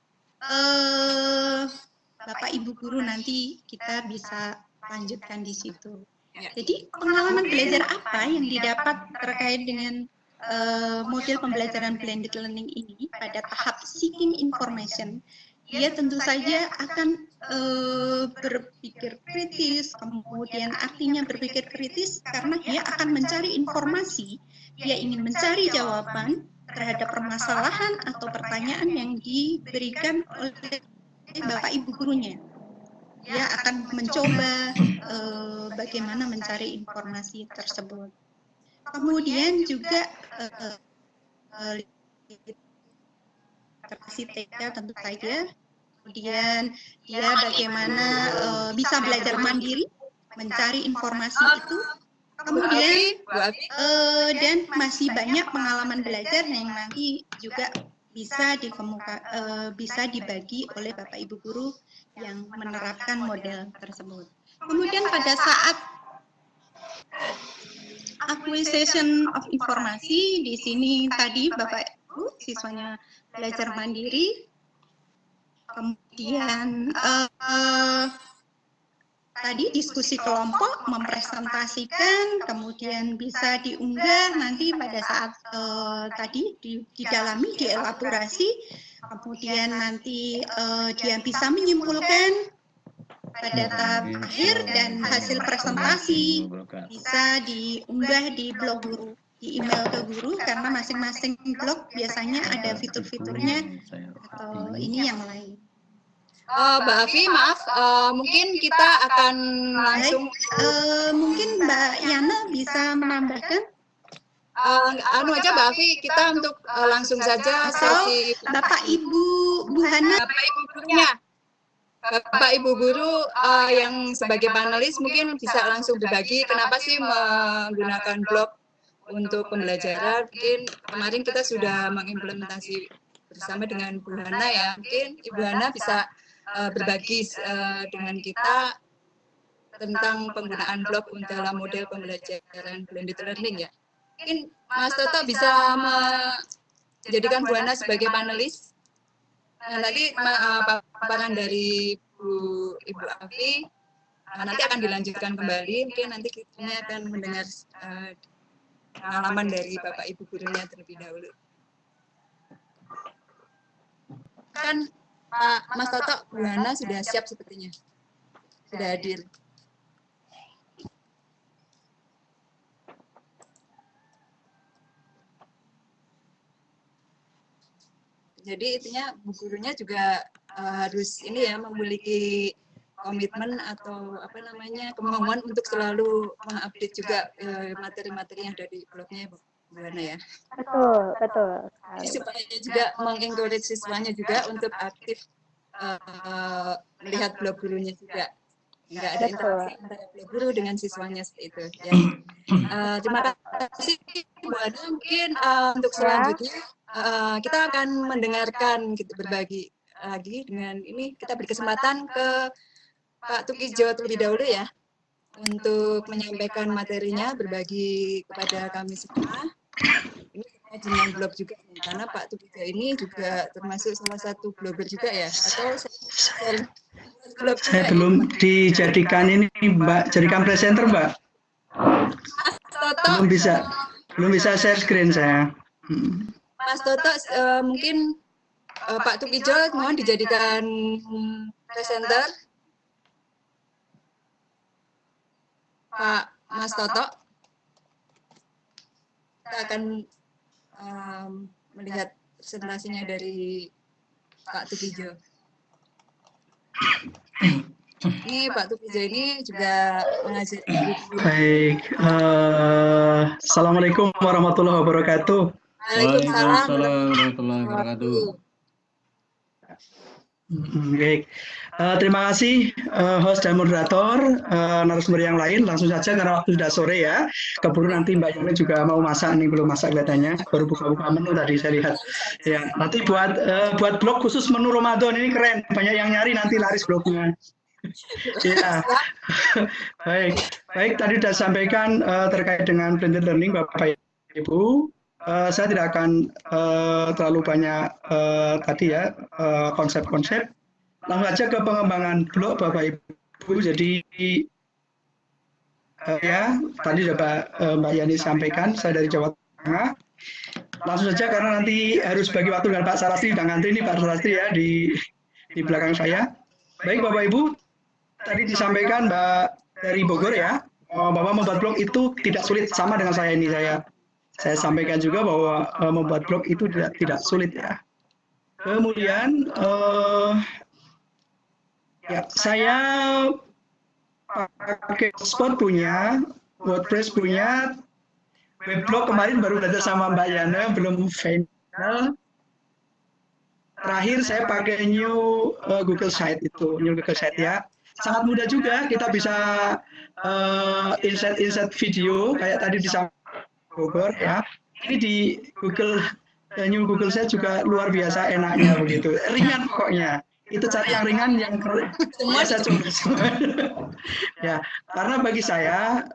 Bapak Ibu guru nanti kita bisa lanjutkan di situ. Jadi pengalaman belajar apa yang didapat terkait dengan model pembelajaran blended learning ini pada tahap seeking information, dia tentu saja akan berpikir kritis, kemudian artinya berpikir kritis karena dia akan mencari informasi, dia ingin mencari jawaban terhadap permasalahan atau pertanyaan yang diberikan oleh Bapak Ibu gurunya. Dia akan mencoba bagaimana mencari informasi tersebut. Kemudian juga literasi TK tentu saja. Kemudian dia bagaimana bisa belajar mandiri, mencari informasi itu. Kemudian dan masih banyak pengalaman belajar yang nanti juga bisa dibagi oleh Bapak Ibu guru yang menerapkan model tersebut. Kemudian pada saat acquisition of informasi, di sini tadi Bapak Ibu siswanya belajar mandiri, kemudian tadi diskusi kelompok, mempresentasikan, kemudian bisa diunggah nanti pada saat tadi didalami, dielaborasi, kemudian nanti dia bisa menyimpulkan pada tahap akhir dan hasil presentasi bisa diunggah di blog guru, di email ke guru, karena masing-masing blog biasanya ada fitur-fiturnya atau ini yang lain. Mbak Afi, maaf, mungkin kita akan langsung. Mungkin Mbak Yana bisa menambahkan. Anu aja Mbak Afi, kita untuk langsung saja sesi. Bapak Ibu Bu Hana. Bapak Ibu gurunya. Bapak Ibu guru yang sebagai panelis mungkin bisa langsung berbagi kenapa sih menggunakan blog untuk pembelajaran. Mungkin kemarin kita sudah mengimplementasi bersama dengan Bu Hana ya. Mungkin Ibu Hana bisa berbagi dengan kita tentang penggunaan blog dalam model pembelajaran blended learning ya. Mungkin Mas Toto bisa menjadikan Bu Hana sebagai panelis. Nah, tadi paparan dari Ibu Afi nanti akan dilanjutkan kembali. Mungkin nanti kita akan mendengar pengalaman dari Bapak Ibu gurunya terlebih dahulu. Kan Pak Mas Toto, Bu Hana sudah siap sepertinya. Sudah hadir. Jadi intinya bu gurunya juga harus ini ya, memiliki komitmen atau apa namanya, kemauan untuk selalu mengupdate juga materi-materi yang ada di blognya Bu Hana ya. Betul. Supaya juga mengencourage siswanya juga untuk aktif melihat blog gurunya juga. Enggak ada interaksi antara blog guru dengan siswanya seperti itu. Ya. Terima kasih Bu Hana. Mungkin untuk selanjutnya kita akan mendengarkan gitu, berbagi lagi dengan ini. Kita beri kesempatan ke Pak Tukijo terlebih dahulu ya untuk menyampaikan materinya, berbagi kepada kami semua. Ini dengan blog juga karena Pak Tukijo ini juga termasuk salah satu blogger juga ya, atau blog saya belum dijadikan ini Mbak, jadikan presenter Mbak. Belum bisa share screen saya. Mas Toto, mungkin Pak Tukijo mohon dijadikan presenter. Pak Mas Toto, kita akan melihat presentasinya dari Pak Tukijo. Ini Pak Tukijo ini juga mengajar. Baik, Assalamualaikum warahmatullahi wabarakatuh. Waalaikumsalam warahmatullahi wabarakatuh. Baik, terima kasih host dan moderator, narasumber yang lain. Langsung saja karena waktu sudah sore ya. Keburu nanti Mbak Yana juga mau masak nih, belum masak kelihatannya. Baru buka-buka menu tadi saya lihat. Ya, nanti buat blog khusus menu Ramadan ini keren. Banyak yang nyari nanti laris blognya. Ya, baik. Tadi sudah sampaikan terkait dengan blended learning Bapak Ibu. Saya tidak akan terlalu banyak tadi ya konsep-konsep. Langsung saja ke pengembangan blog Bapak Ibu. Jadi ya tadi sudah Mbak Yani sampaikan, saya dari Jawa Tengah. Langsung saja karena nanti harus bagi waktu dengan Pak Sarastri dan ngantri ini Pak Sarastri ya di belakang saya. Baik Bapak Ibu, tadi disampaikan Mbak dari Bogor ya, bahwa membuat blog itu tidak sulit, sama dengan saya ini saya sampaikan juga bahwa membuat blog itu tidak sulit ya. Kemudian ya saya pakai Blogspot punya, WordPress punya, Weblog kemarin baru belajar sama Mbak Yana, belum final. Terakhir saya pakai New Google Site ya. Sangat mudah juga, kita bisa insert video kayak tadi di Bogor ya. Ini di Google New Google saya juga luar biasa enaknya begitu. Ringan pokoknya. Itu cari yang ringan, yang Semua saya coba semua. Ya, karena bagi saya,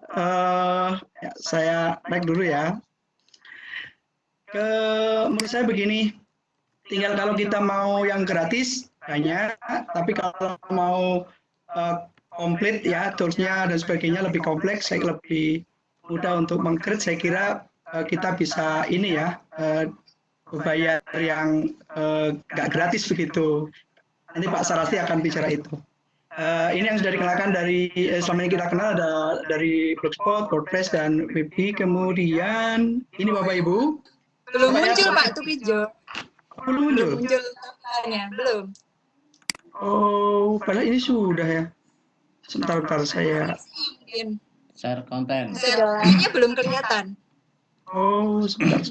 ya, saya naik dulu ya. Menurut saya begini, tinggal kalau kita mau yang gratis banyak, tapi kalau mau komplit ya toolsnya dan sebagainya lebih kompleks, saya lebih mudah untuk meng-create. Saya kira kita bisa ini ya bayar yang nggak gratis begitu. Nanti Pak Sarasti akan bicara itu. Ini yang sudah dikenalkan dari selama ini kita kenal ada dari Blogspot, WordPress, dan Webby. Kemudian ini Bapak Ibu. belum muncul Pak Tukijo. Belum muncul. Belum muncul tampilannya, belum. Oh, padahal ini sudah ya. Sebentar saya. Mungkin Share konten. kayaknya belum kelihatan. Oh, sebentar.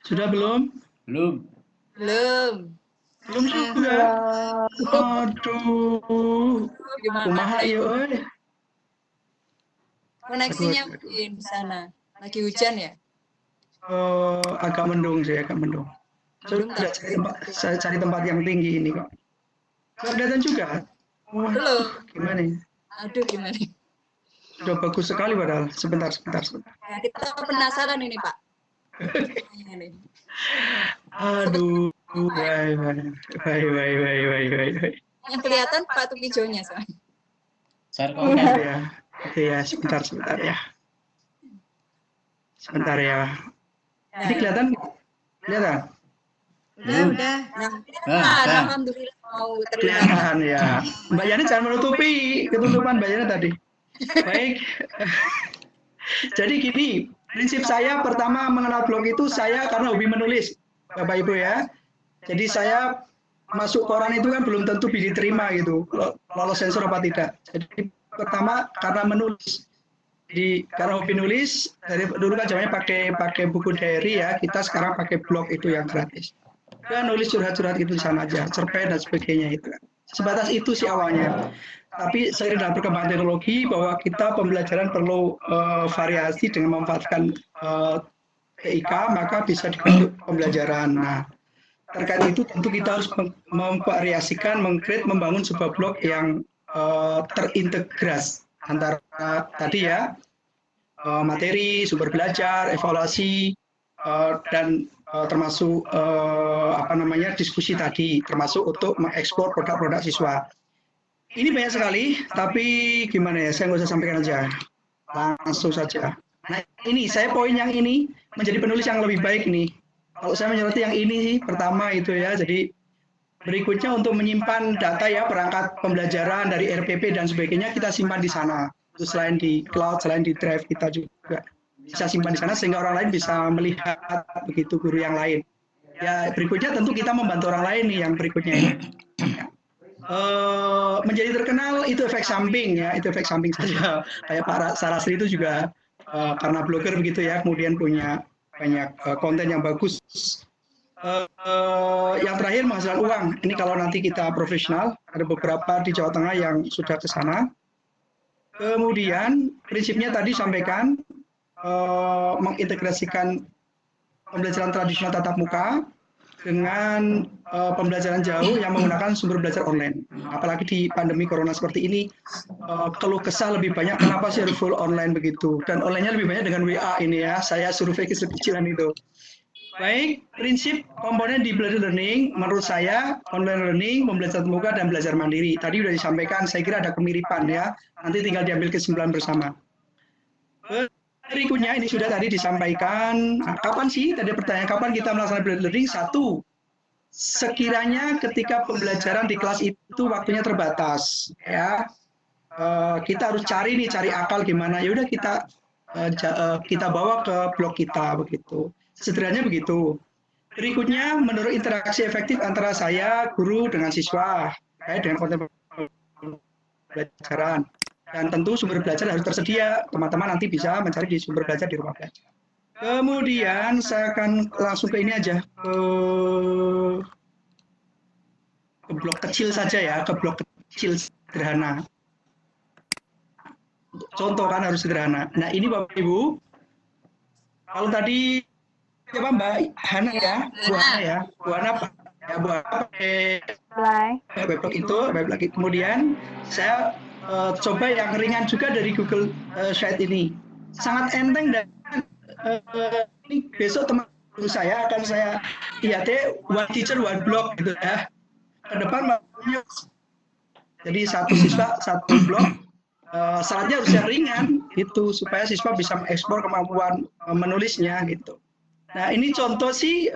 Sudah belum? Belum. Belum. Belum juga. Aduh. Gimana? Kumaha ya, oi. Koneksinya mungkin di sana. Lagi hujan ya? Agak mendung sih, agak mendung. Saya cari tempat yang tinggi ini kok. Nggak kelihatan juga. Wah, Belum. gimana ya? Aduh, gimana? Sudah bagus sekali padahal. Sebentar. Nah, kita penasaran ini Pak. Ini. Aduh, baik. Yang kelihatan Pak Tukijonya soalnya. Share Oh, konten. ya. Ya, sebentar ya. Sebentar ya. Ini kelihatan? Kelihatan? Udah. Alhamdulillah mau terlihat. Kelihatan ya. Mbak Yani jangan menutupi ketutupan Mbak Yani tadi. Baik. Jadi gini, prinsip saya pertama mengenal blog itu saya karena hobi menulis, Bapak Ibu ya. Jadi saya masuk koran itu kan belum tentu bisa diterima gitu, lolos sensor apa tidak. Jadi pertama karena menulis. Jadi karena hobi nulis, dari dulu kan zamannya pakai buku diary ya, kita sekarang pakai blog itu yang gratis. Dan nulis curhat-curhat itu di sana aja, cerpen dan sebagainya itu. Sebatas itu sih awalnya. Tapi seiring dengan perkembangan teknologi bahwa kita pembelajaran perlu variasi dengan memanfaatkan TIK, maka bisa dibentuk pembelajaran. Nah, terkait itu tentu kita harus memvariasikan, meng-create, membangun sebuah blog yang terintegrasi antara tadi ya materi, sumber belajar, evaluasi, dan termasuk diskusi tadi, termasuk untuk mengeksplor produk-produk siswa. Ini banyak sekali, tapi gimana ya, saya nggak usah sampaikan aja, langsung saja. Nah ini, saya poin yang ini menjadi penulis yang lebih baik nih. Kalau saya menyoroti yang ini sih, pertama itu ya, jadi berikutnya untuk menyimpan data ya, perangkat pembelajaran dari RPP dan sebagainya, kita simpan di sana. Itu selain di cloud, selain di drive, kita juga bisa simpan di sana, sehingga orang lain bisa melihat begitu guru yang lain. Ya berikutnya tentu kita membantu orang lain nih yang berikutnya ini. Menjadi terkenal itu efek samping ya, itu efek samping saja. Kayak Pak Sarastri itu juga karena blogger begitu ya, kemudian punya banyak konten yang bagus. Yang terakhir menghasilkan uang. Ini kalau nanti kita profesional, ada beberapa di Jawa Tengah yang sudah ke sana. Kemudian prinsipnya tadi sampaikan mengintegrasikan pembelajaran tradisional tatap muka dengan pembelajaran jauh yang menggunakan sumber belajar online. Apalagi di pandemi corona seperti ini, keluh kesah lebih banyak, kenapa sih harus full online begitu. Dan online-nya lebih banyak dengan WA ini ya, saya survei kecil-kecilan itu. Baik, prinsip komponen di blended learning, menurut saya online learning, pembelajaran tatap muka, dan belajar mandiri. Tadi sudah disampaikan, saya kira ada kemiripan ya, nanti tinggal diambil kesimpulan bersama. Berikutnya ini sudah tadi disampaikan, kapan sih, tadi pertanyaan kapan kita melaksanakan blended learning? Satu, sekiranya ketika pembelajaran di kelas itu waktunya terbatas, ya kita harus cari akal gimana, ya udah kita bawa ke blog kita begitu, sederhananya begitu. Berikutnya, menurut interaksi efektif antara saya, guru dengan siswa, dengan konten pembelajaran. Dan tentu sumber belajar harus tersedia, teman-teman nanti bisa mencari di sumber belajar di rumah belajar. Kemudian saya akan langsung ke ini aja, ke blog kecil saja ya, ke blog kecil sederhana. Contoh kan harus sederhana. Nah ini Bapak Ibu, Kalau tadi siapa Mbak Hana ya, Bu Hana ya, Bu Hana pakai weblog itu, kemudian saya coba yang ringan juga dari Google Sheet ini, sangat enteng dan ini besok teman saya akan saya IAT one teacher one blog gitu ya, ke depan jadi satu siswa satu blog. Syaratnya harus yang ringan itu supaya siswa bisa mengeksplor kemampuan menulisnya gitu. Nah ini contoh sih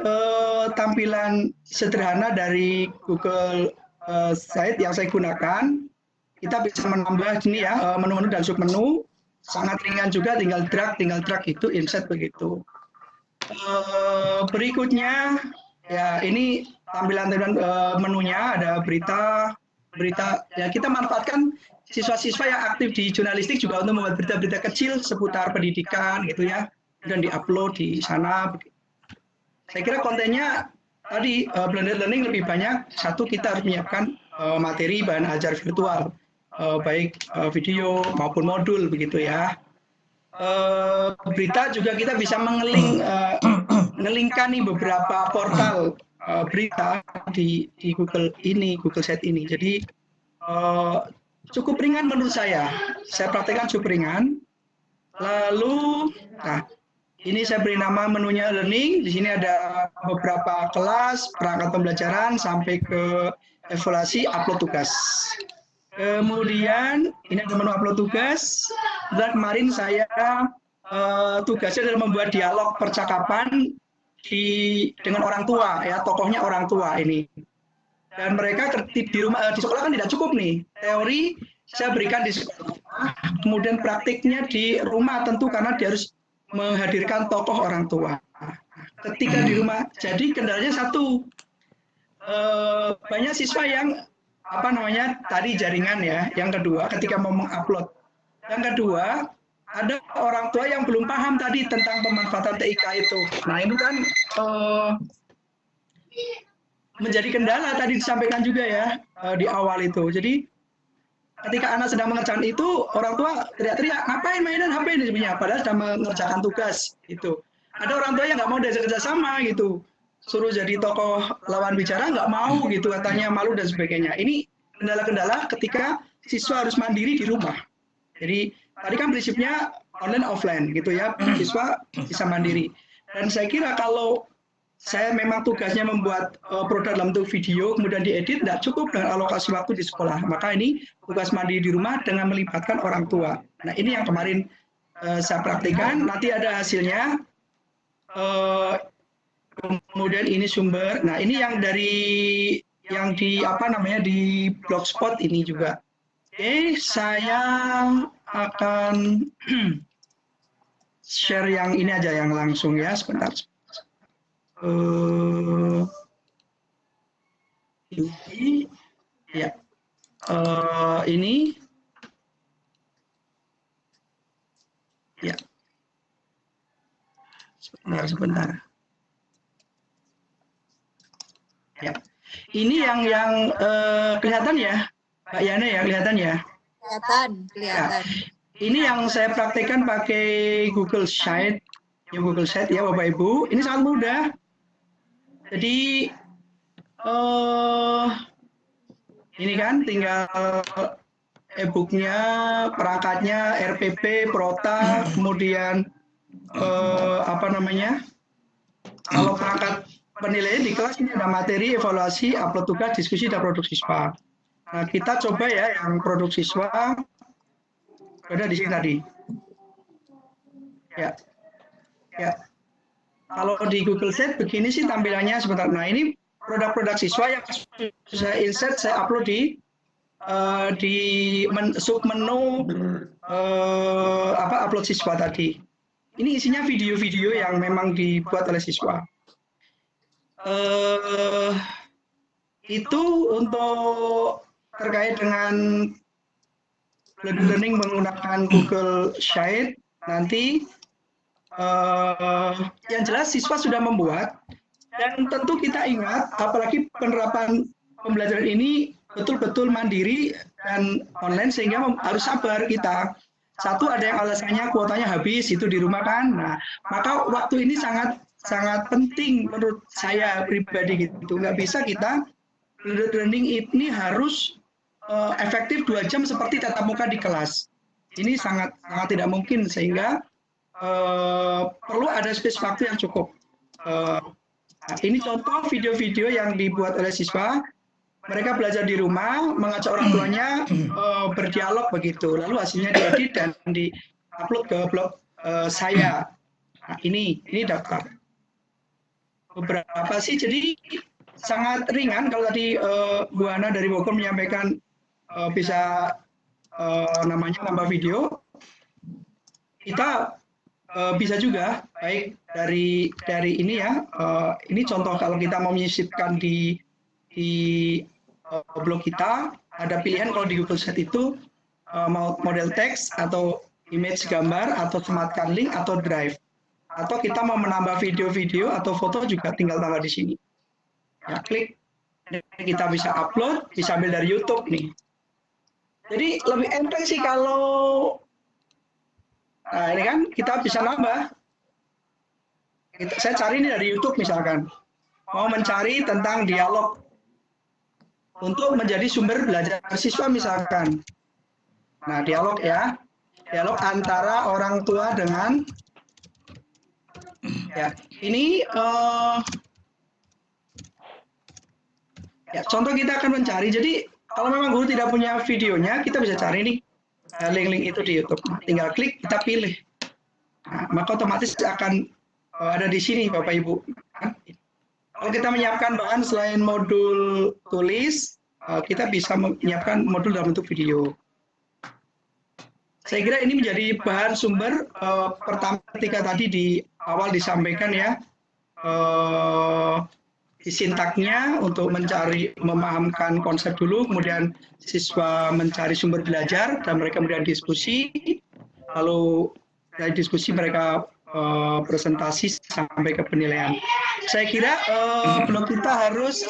tampilan sederhana dari Google Sheet yang saya gunakan. Kita bisa menambah ini ya menu-menu dan submenu, sangat ringan juga, tinggal drag itu insert begitu. Berikutnya ya ini tampilan menunya, ada berita ya, kita manfaatkan siswa-siswa yang aktif di jurnalistik juga untuk membuat berita-berita kecil seputar pendidikan gitu ya, dan diupload di sana. Saya kira kontennya tadi blended learning lebih banyak. Satu, kita harus menyiapkan materi bahan ajar virtual, baik video maupun modul begitu ya. Berita juga kita bisa ngelingkan nih beberapa portal berita di Google Sheet ini. Jadi cukup ringan menurut saya praktekkan cukup ringan. Lalu, nah ini saya beri nama menunya learning. Di sini ada beberapa kelas, perangkat pembelajaran sampai ke evaluasi, upload tugas. Kemudian ini ada menu upload tugas. Dan kemarin saya tugasnya adalah membuat dialog percakapan dengan orang tua ya, tokohnya orang tua ini. Dan mereka tertib di rumah, di sekolah kan tidak cukup nih. Teori saya berikan di sekolah, kemudian praktiknya di rumah tentu karena dia harus menghadirkan tokoh orang tua. Ketika di rumah, jadi kendalanya satu, banyak siswa yang tadi jaringan ya. Yang kedua, ketika mau mengupload. Yang kedua, ada orang tua yang belum paham tadi tentang pemanfaatan TIK itu. Nah itu kan menjadi kendala tadi disampaikan juga ya di awal itu. Jadi ketika anak sedang mengerjakan itu, orang tua teriak-teriak, ngapain mainan HP ini sebenarnya, padahal sedang mengerjakan tugas itu. Ada orang tua yang nggak mau diajak kerjasama gitu, suruh jadi tokoh lawan bicara nggak mau gitu, katanya malu dan sebagainya. Ini kendala-kendala ketika siswa harus mandiri di rumah. Jadi tadi kan prinsipnya online offline gitu ya, siswa bisa mandiri. Dan saya kira kalau saya memang tugasnya membuat produk dalam bentuk video, kemudian diedit, tidak cukup dengan alokasi waktu di sekolah. Maka ini tugas mandiri di rumah dengan melibatkan orang tua. Nah ini yang kemarin saya praktikkan, nanti ada hasilnya. Kemudian ini sumber. Nah ini yang di Blogspot ini juga. Oke, saya akan share yang ini aja yang langsung ya, sebentar. Ini ya ini ya sebentar ya, ini yang kelihatan ya Mbak Yana ya, kelihatan ya, Kelihatan. Ya. Ini yang saya praktekkan pakai Google Sheet ya, Bapak Ibu. Ini sangat mudah. Jadi ini kan tinggal e-booknya, perangkatnya, RPP, Prota, kemudian kalau perangkat penilaian di kelas ini ada materi, evaluasi, upload tugas, diskusi, dan produk siswa. Nah kita coba ya yang produk siswa ada di sini tadi. Ya. Kalau di Google Sheet begini sih tampilannya sebentar. Nah ini produk-produk siswa yang saya insert, saya upload di submenu upload siswa tadi. Ini isinya video-video yang memang dibuat oleh siswa. Itu untuk terkait dengan learning menggunakan Google Sheet. Nanti yang jelas siswa sudah membuat, dan tentu kita ingat apalagi penerapan pembelajaran ini betul-betul mandiri dan online, sehingga harus sabar kita. Satu, ada yang alasannya kuotanya habis, itu di rumah kan. Nah, maka waktu ini sangat penting menurut saya pribadi gitu. Nggak bisa kita blended learning ini harus efektif 2 jam seperti tatap muka di kelas. Ini sangat tidak mungkin, sehingga perlu ada space waktu yang cukup. Nah, ini contoh video-video yang dibuat oleh siswa. Mereka belajar di rumah, mengajak orang tuanya berdialog begitu. Lalu hasilnya diedit dan di-upload ke blog saya. Nah, ini daftar. Beberapa sih, jadi sangat ringan. Kalau tadi Bu Ana dari Bogor menyampaikan bisa namanya nambah video, kita bisa juga, baik dari ini ya. Ini contoh kalau kita mau menyisipkan di blog kita, ada pilihan kalau di Google Sheet itu mau model teks atau image gambar atau sematkan link atau drive. Atau kita mau menambah video-video atau foto juga tinggal tambah di sini. Ya, klik, kita bisa upload, bisa ambil dari YouTube nih. Jadi lebih enteng sih kalau, nah ini kan kita bisa nambah. Saya cari ini dari YouTube misalkan, mau mencari tentang dialog untuk menjadi sumber belajar siswa misalkan. Nah, dialog ya, dialog antara orang tua dengan, ya ini ya, contoh kita akan mencari. Jadi kalau memang guru tidak punya videonya, kita bisa cari nih link-link itu di YouTube. Tinggal klik, kita pilih. Nah, maka otomatis akan ada di sini Bapak Ibu. Kalau kita menyiapkan bahan selain modul tulis, kita bisa menyiapkan modul dalam bentuk video. Saya kira ini menjadi bahan sumber pertama ketika tadi di awal disampaikan ya, sintaknya untuk mencari, memahamkan konsep dulu, kemudian siswa mencari sumber belajar dan mereka kemudian diskusi, lalu dari diskusi mereka presentasi sampai ke penilaian. Saya kira blog kita harus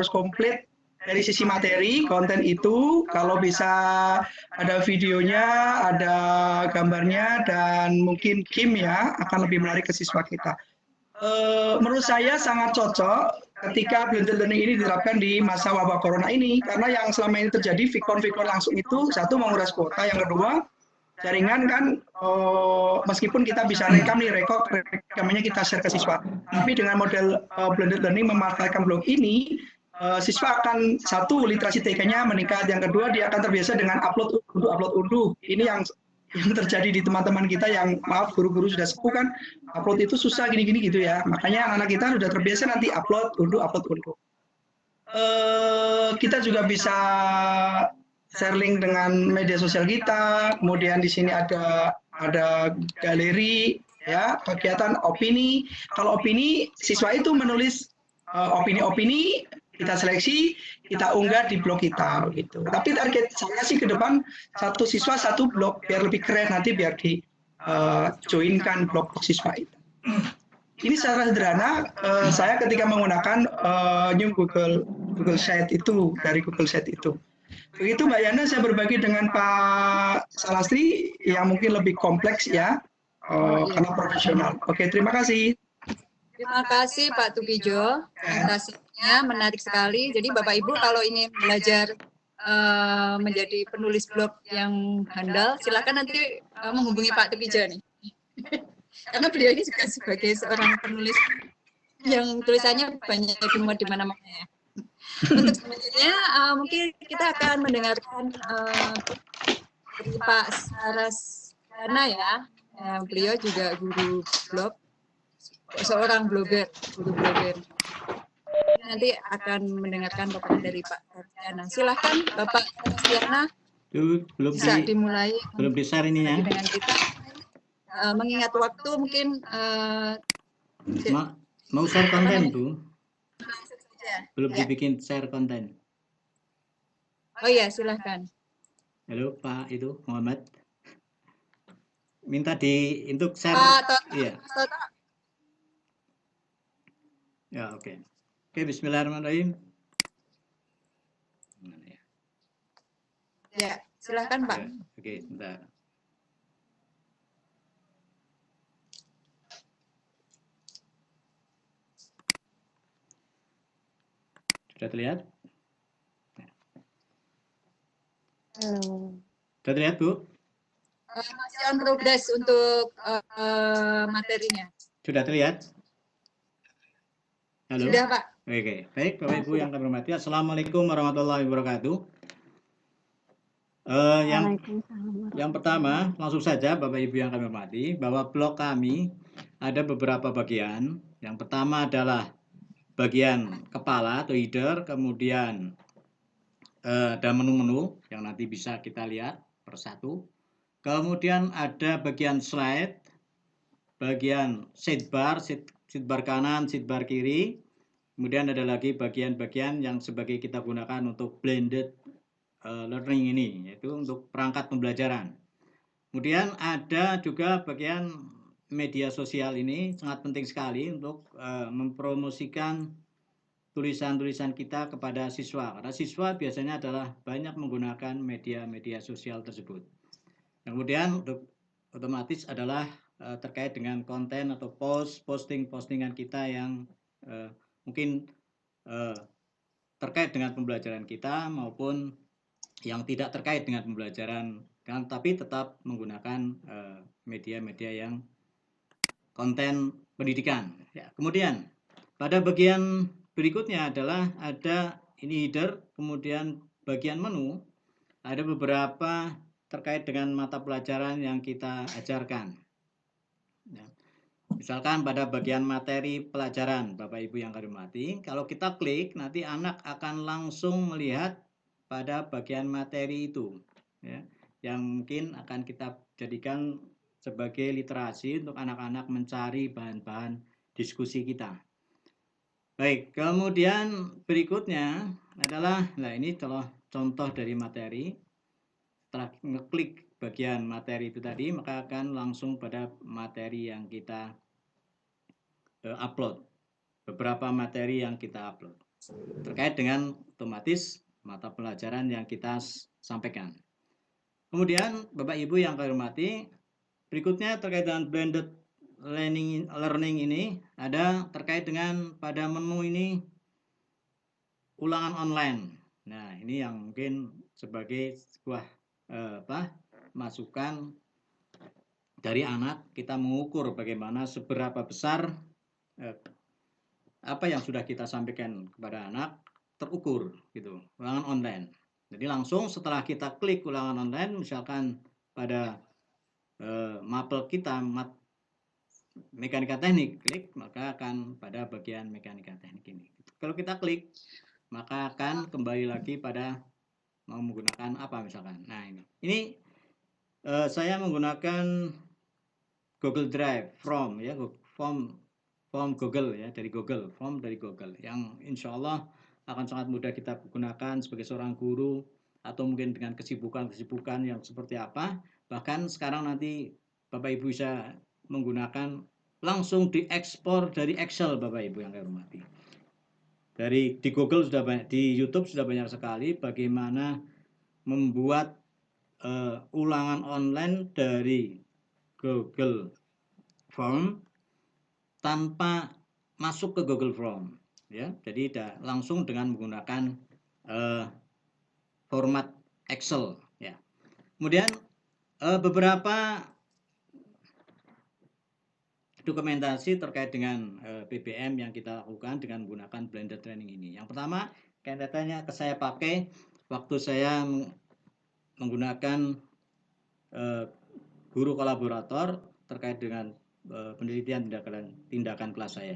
komplit dari sisi materi, konten itu. Kalau bisa ada videonya, ada gambarnya, dan mungkin game ya, akan lebih menarik ke siswa kita. Menurut saya sangat cocok ketika blended learning ini diterapkan di masa wabah corona ini, karena yang selama ini terjadi vikon langsung itu, satu menguras kuota, yang kedua jaringan kan, meskipun kita bisa rekam nih, rekamannya kita share ke siswa, tapi dengan model blended learning memanfaatkan blog ini, siswa akan, satu, literasi TK-nya meningkat, yang kedua dia akan terbiasa dengan upload unduh. Ini yang terjadi di teman-teman kita yang, maaf, guru-guru sudah sepuh kan, upload itu susah gini-gini gitu ya, makanya anak-anak kita sudah terbiasa nanti upload unduh. Kita juga bisa share link dengan media sosial kita, kemudian di sini ada galeri ya, kegiatan opini. Kalau opini, siswa itu menulis opini-opini, kita seleksi, kita unggah di blog kita gitu. Tapi target saya sih ke depan satu siswa satu blog, biar lebih keren, nanti biar di joinkan blog siswa itu. Ini secara sederhana, saya ketika menggunakan new Google Sheet itu, dari Google Sheet itu. Begitu Mbak Yana, saya berbagi dengan Pak Salastri yang mungkin lebih kompleks ya, karena profesional. Oke, terima kasih. Terima kasih Pak Tukijo, presentasinya menarik sekali. Jadi Bapak Ibu kalau ingin belajar menjadi penulis blog yang handal, silakan nanti menghubungi Pak Tukijo nih. Karena beliau ini juga sebagai seorang penulis yang tulisannya banyak dimuat di mana-mana ya. Untuk selanjutnya mungkin kita akan mendengarkan dari Pak Sarasdana ya. Beliau juga guru blog, seorang blogger, guru blogger. Nanti akan mendengarkan paparan dari Pak Sarasdana. Silahkan Bapak Sarasdana, bisa dimulai. Belum besar ini ya. Dengan kita mengingat waktu mungkin mau share konten Bu. Belum ya. dibikin share konten. Oh iya, silahkan. Halo Pak itu Muhammad. Minta untuk share. Iya. Ya, oke. Oke, bismillahirrahmanirrahim. Ya, Silahkan Pak. Ya, oke, bentar. Sudah terlihat? Sudah terlihat, Bu? Masih on progress untuk materinya. Sudah terlihat? Halo? Sudah Pak. Oke, baik Bapak Ibu yang kami hormati. Assalamualaikum warahmatullahi wabarakatuh. Yang pertama, langsung saja Bapak Ibu yang kami hormati, bahwa blog kami ada beberapa bagian. Yang pertama adalah bagian kepala atau header, kemudian ada menu-menu yang nanti bisa kita lihat persatu. Kemudian ada bagian slide, bagian sidebar kanan, sidebar kiri. Kemudian ada lagi bagian-bagian yang sebagai kita gunakan untuk blended learning ini, yaitu untuk perangkat pembelajaran. Kemudian ada juga bagian media sosial ini sangat penting sekali untuk mempromosikan tulisan-tulisan kita kepada siswa. Karena siswa biasanya adalah banyak menggunakan media-media sosial tersebut. Kemudian untuk otomatis adalah terkait dengan konten atau postingan kita yang mungkin terkait dengan pembelajaran kita maupun yang tidak terkait dengan pembelajaran, kan, tapi tetap menggunakan media-media yang konten pendidikan. Ya, kemudian pada bagian berikutnya adalah ada ini header, kemudian bagian menu, ada beberapa terkait dengan mata pelajaran yang kita ajarkan. Ya. Misalkan pada bagian materi pelajaran, Bapak Ibu yang kami hormati, kalau kita klik nanti anak akan langsung melihat pada bagian materi itu, ya, yang mungkin akan kita jadikan sebagai literasi untuk anak-anak mencari bahan-bahan diskusi kita. Baik, kemudian berikutnya adalah, nah ini contoh dari materi. Setelah ngeklik bagian materi itu tadi, maka akan langsung pada materi yang kita upload, beberapa materi yang kita upload terkait dengan otomatis mata pelajaran yang kita sampaikan. Kemudian Bapak Ibu yang kami hormati, berikutnya terkait dengan blended learning ini ada terkait dengan pada menu ini ulangan online. Nah, ini yang mungkin sebagai sebuah masukan dari anak, kita mengukur bagaimana seberapa besar apa yang sudah kita sampaikan kepada anak terukur gitu, ulangan online. Jadi langsung setelah kita klik ulangan online, misalkan pada mapel kita mekanika teknik, klik maka akan pada bagian mekanika teknik ini. Kalau kita klik maka akan kembali lagi pada mau menggunakan apa misalkan. Nah ini saya menggunakan Google Drive from Google ya, dari Google, form dari Google yang insya Allah akan sangat mudah kita gunakan sebagai seorang guru atau mungkin dengan kesibukan-kesibukan yang seperti apa. Bahkan sekarang nanti Bapak Ibu bisa menggunakan langsung diekspor dari Excel, Bapak Ibu yang kami hormati. Di Google sudah banyak, di YouTube sudah banyak sekali bagaimana membuat ulangan online dari Google Form tanpa masuk ke Google Form, ya. Jadi langsung dengan menggunakan format Excel, ya. Kemudian beberapa dokumentasi terkait dengan PBM yang kita lakukan dengan menggunakan blended training ini. Yang pertama, kaitannya saya pakai waktu saya menggunakan guru kolaborator terkait dengan penelitian tindakan kelas saya.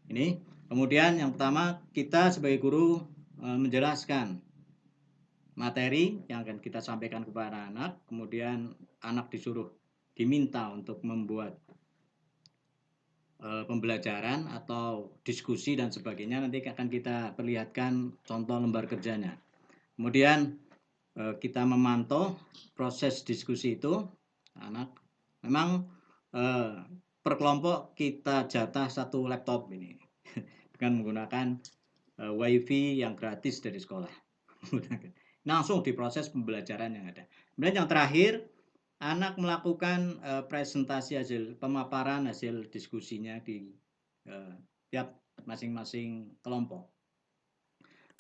Ini kemudian yang pertama kita sebagai guru menjelaskan materi yang akan kita sampaikan kepada anak, kemudian anak diminta untuk membuat pembelajaran atau diskusi dan sebagainya. Nanti akan kita perlihatkan contoh lembar kerjanya. Kemudian kita memantau proses diskusi itu. Anak memang per kelompok kita jatah satu laptop ini dengan menggunakan WiFi yang gratis dari sekolah. langsung di proses pembelajaran yang ada. Kemudian yang terakhir, anak melakukan presentasi hasil pemaparan hasil diskusinya di tiap masing-masing kelompok.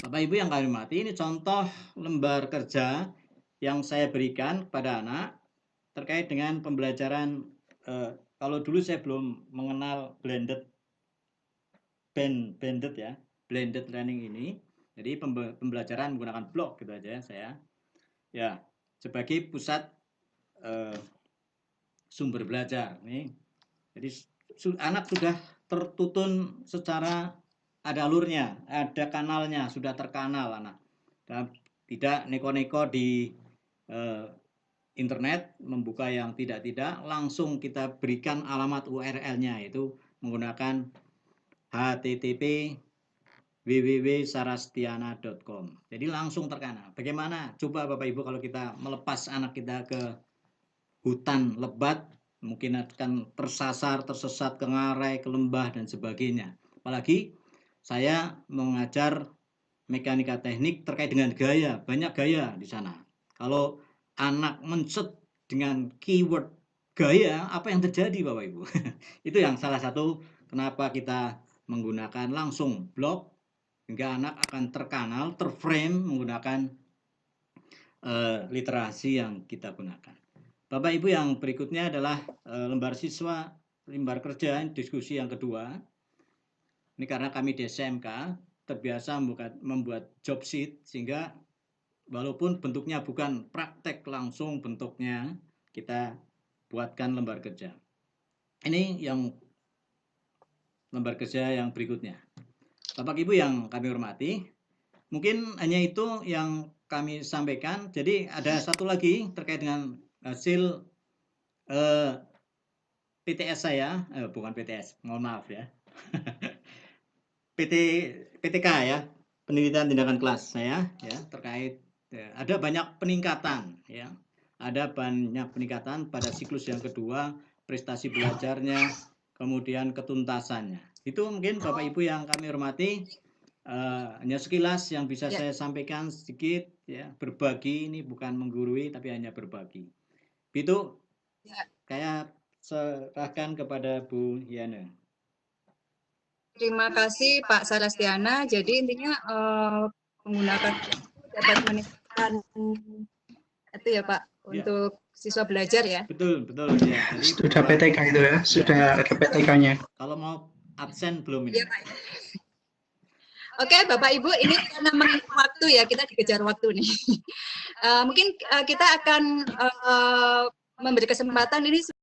Bapak Ibu yang kami hormati, ini contoh lembar kerja yang saya berikan kepada anak terkait dengan pembelajaran. Kalau dulu saya belum mengenal blended learning ini, jadi pembelajaran menggunakan blok gitu aja saya ya sebagai pusat sumber belajar nih. Jadi anak sudah tertuntun secara ada alurnya, ada kanalnya, sudah terkanal anak. Dan tidak neko-neko di internet, membuka yang tidak-tidak, langsung kita berikan alamat URL-nya, itu menggunakan http www.sarastiana.com. Jadi langsung terkanal. Bagaimana? Coba Bapak Ibu kalau kita melepas anak kita ke hutan lebat, mungkin akan tersasar, tersesat ke ngarai, ke lembah, dan sebagainya. Apalagi saya mengajar mekanika teknik terkait dengan gaya, banyak gaya di sana. Kalau anak mencet dengan keyword gaya, apa yang terjadi Bapak Ibu? Itu yang salah satu kenapa kita menggunakan langsung blok, hingga anak akan terkanal, terframe menggunakan literasi yang kita gunakan. Bapak Ibu, yang berikutnya adalah lembar siswa, lembar kerja, diskusi yang kedua. Ini karena kami di SMK terbiasa membuat job sheet, sehingga walaupun bentuknya bukan praktek langsung bentuknya, kita buatkan lembar kerja. Ini yang lembar kerja yang berikutnya. Bapak Ibu yang kami hormati, mungkin hanya itu yang kami sampaikan. Jadi ada satu lagi terkait dengan hasil PTS saya, bukan PTS, mohon maaf ya. PTK ya, penelitian tindakan kelas saya ya, terkait ada banyak peningkatan ya. Ada banyak peningkatan pada siklus yang kedua, prestasi belajarnya, kemudian ketuntasannya. Itu mungkin Bapak Ibu yang kami hormati, hanya sekilas yang bisa saya sampaikan sedikit ya, berbagi, ini bukan menggurui tapi hanya berbagi. Itu saya serahkan kepada Bu Yana. Terima kasih Pak Sarastiana. Jadi intinya menggunakan dapat meningkatkan itu ya Pak untuk siswa belajar ya. Betul ya. Jadi, sudah PTK itu ya, sudah ada PTK-nya. Kalau mau absen belum ini? Ya, Pak. Oke Bapak Ibu, ini karena mengenai waktu ya, kita dikejar waktu nih. Mungkin kita akan memberi kesempatan ini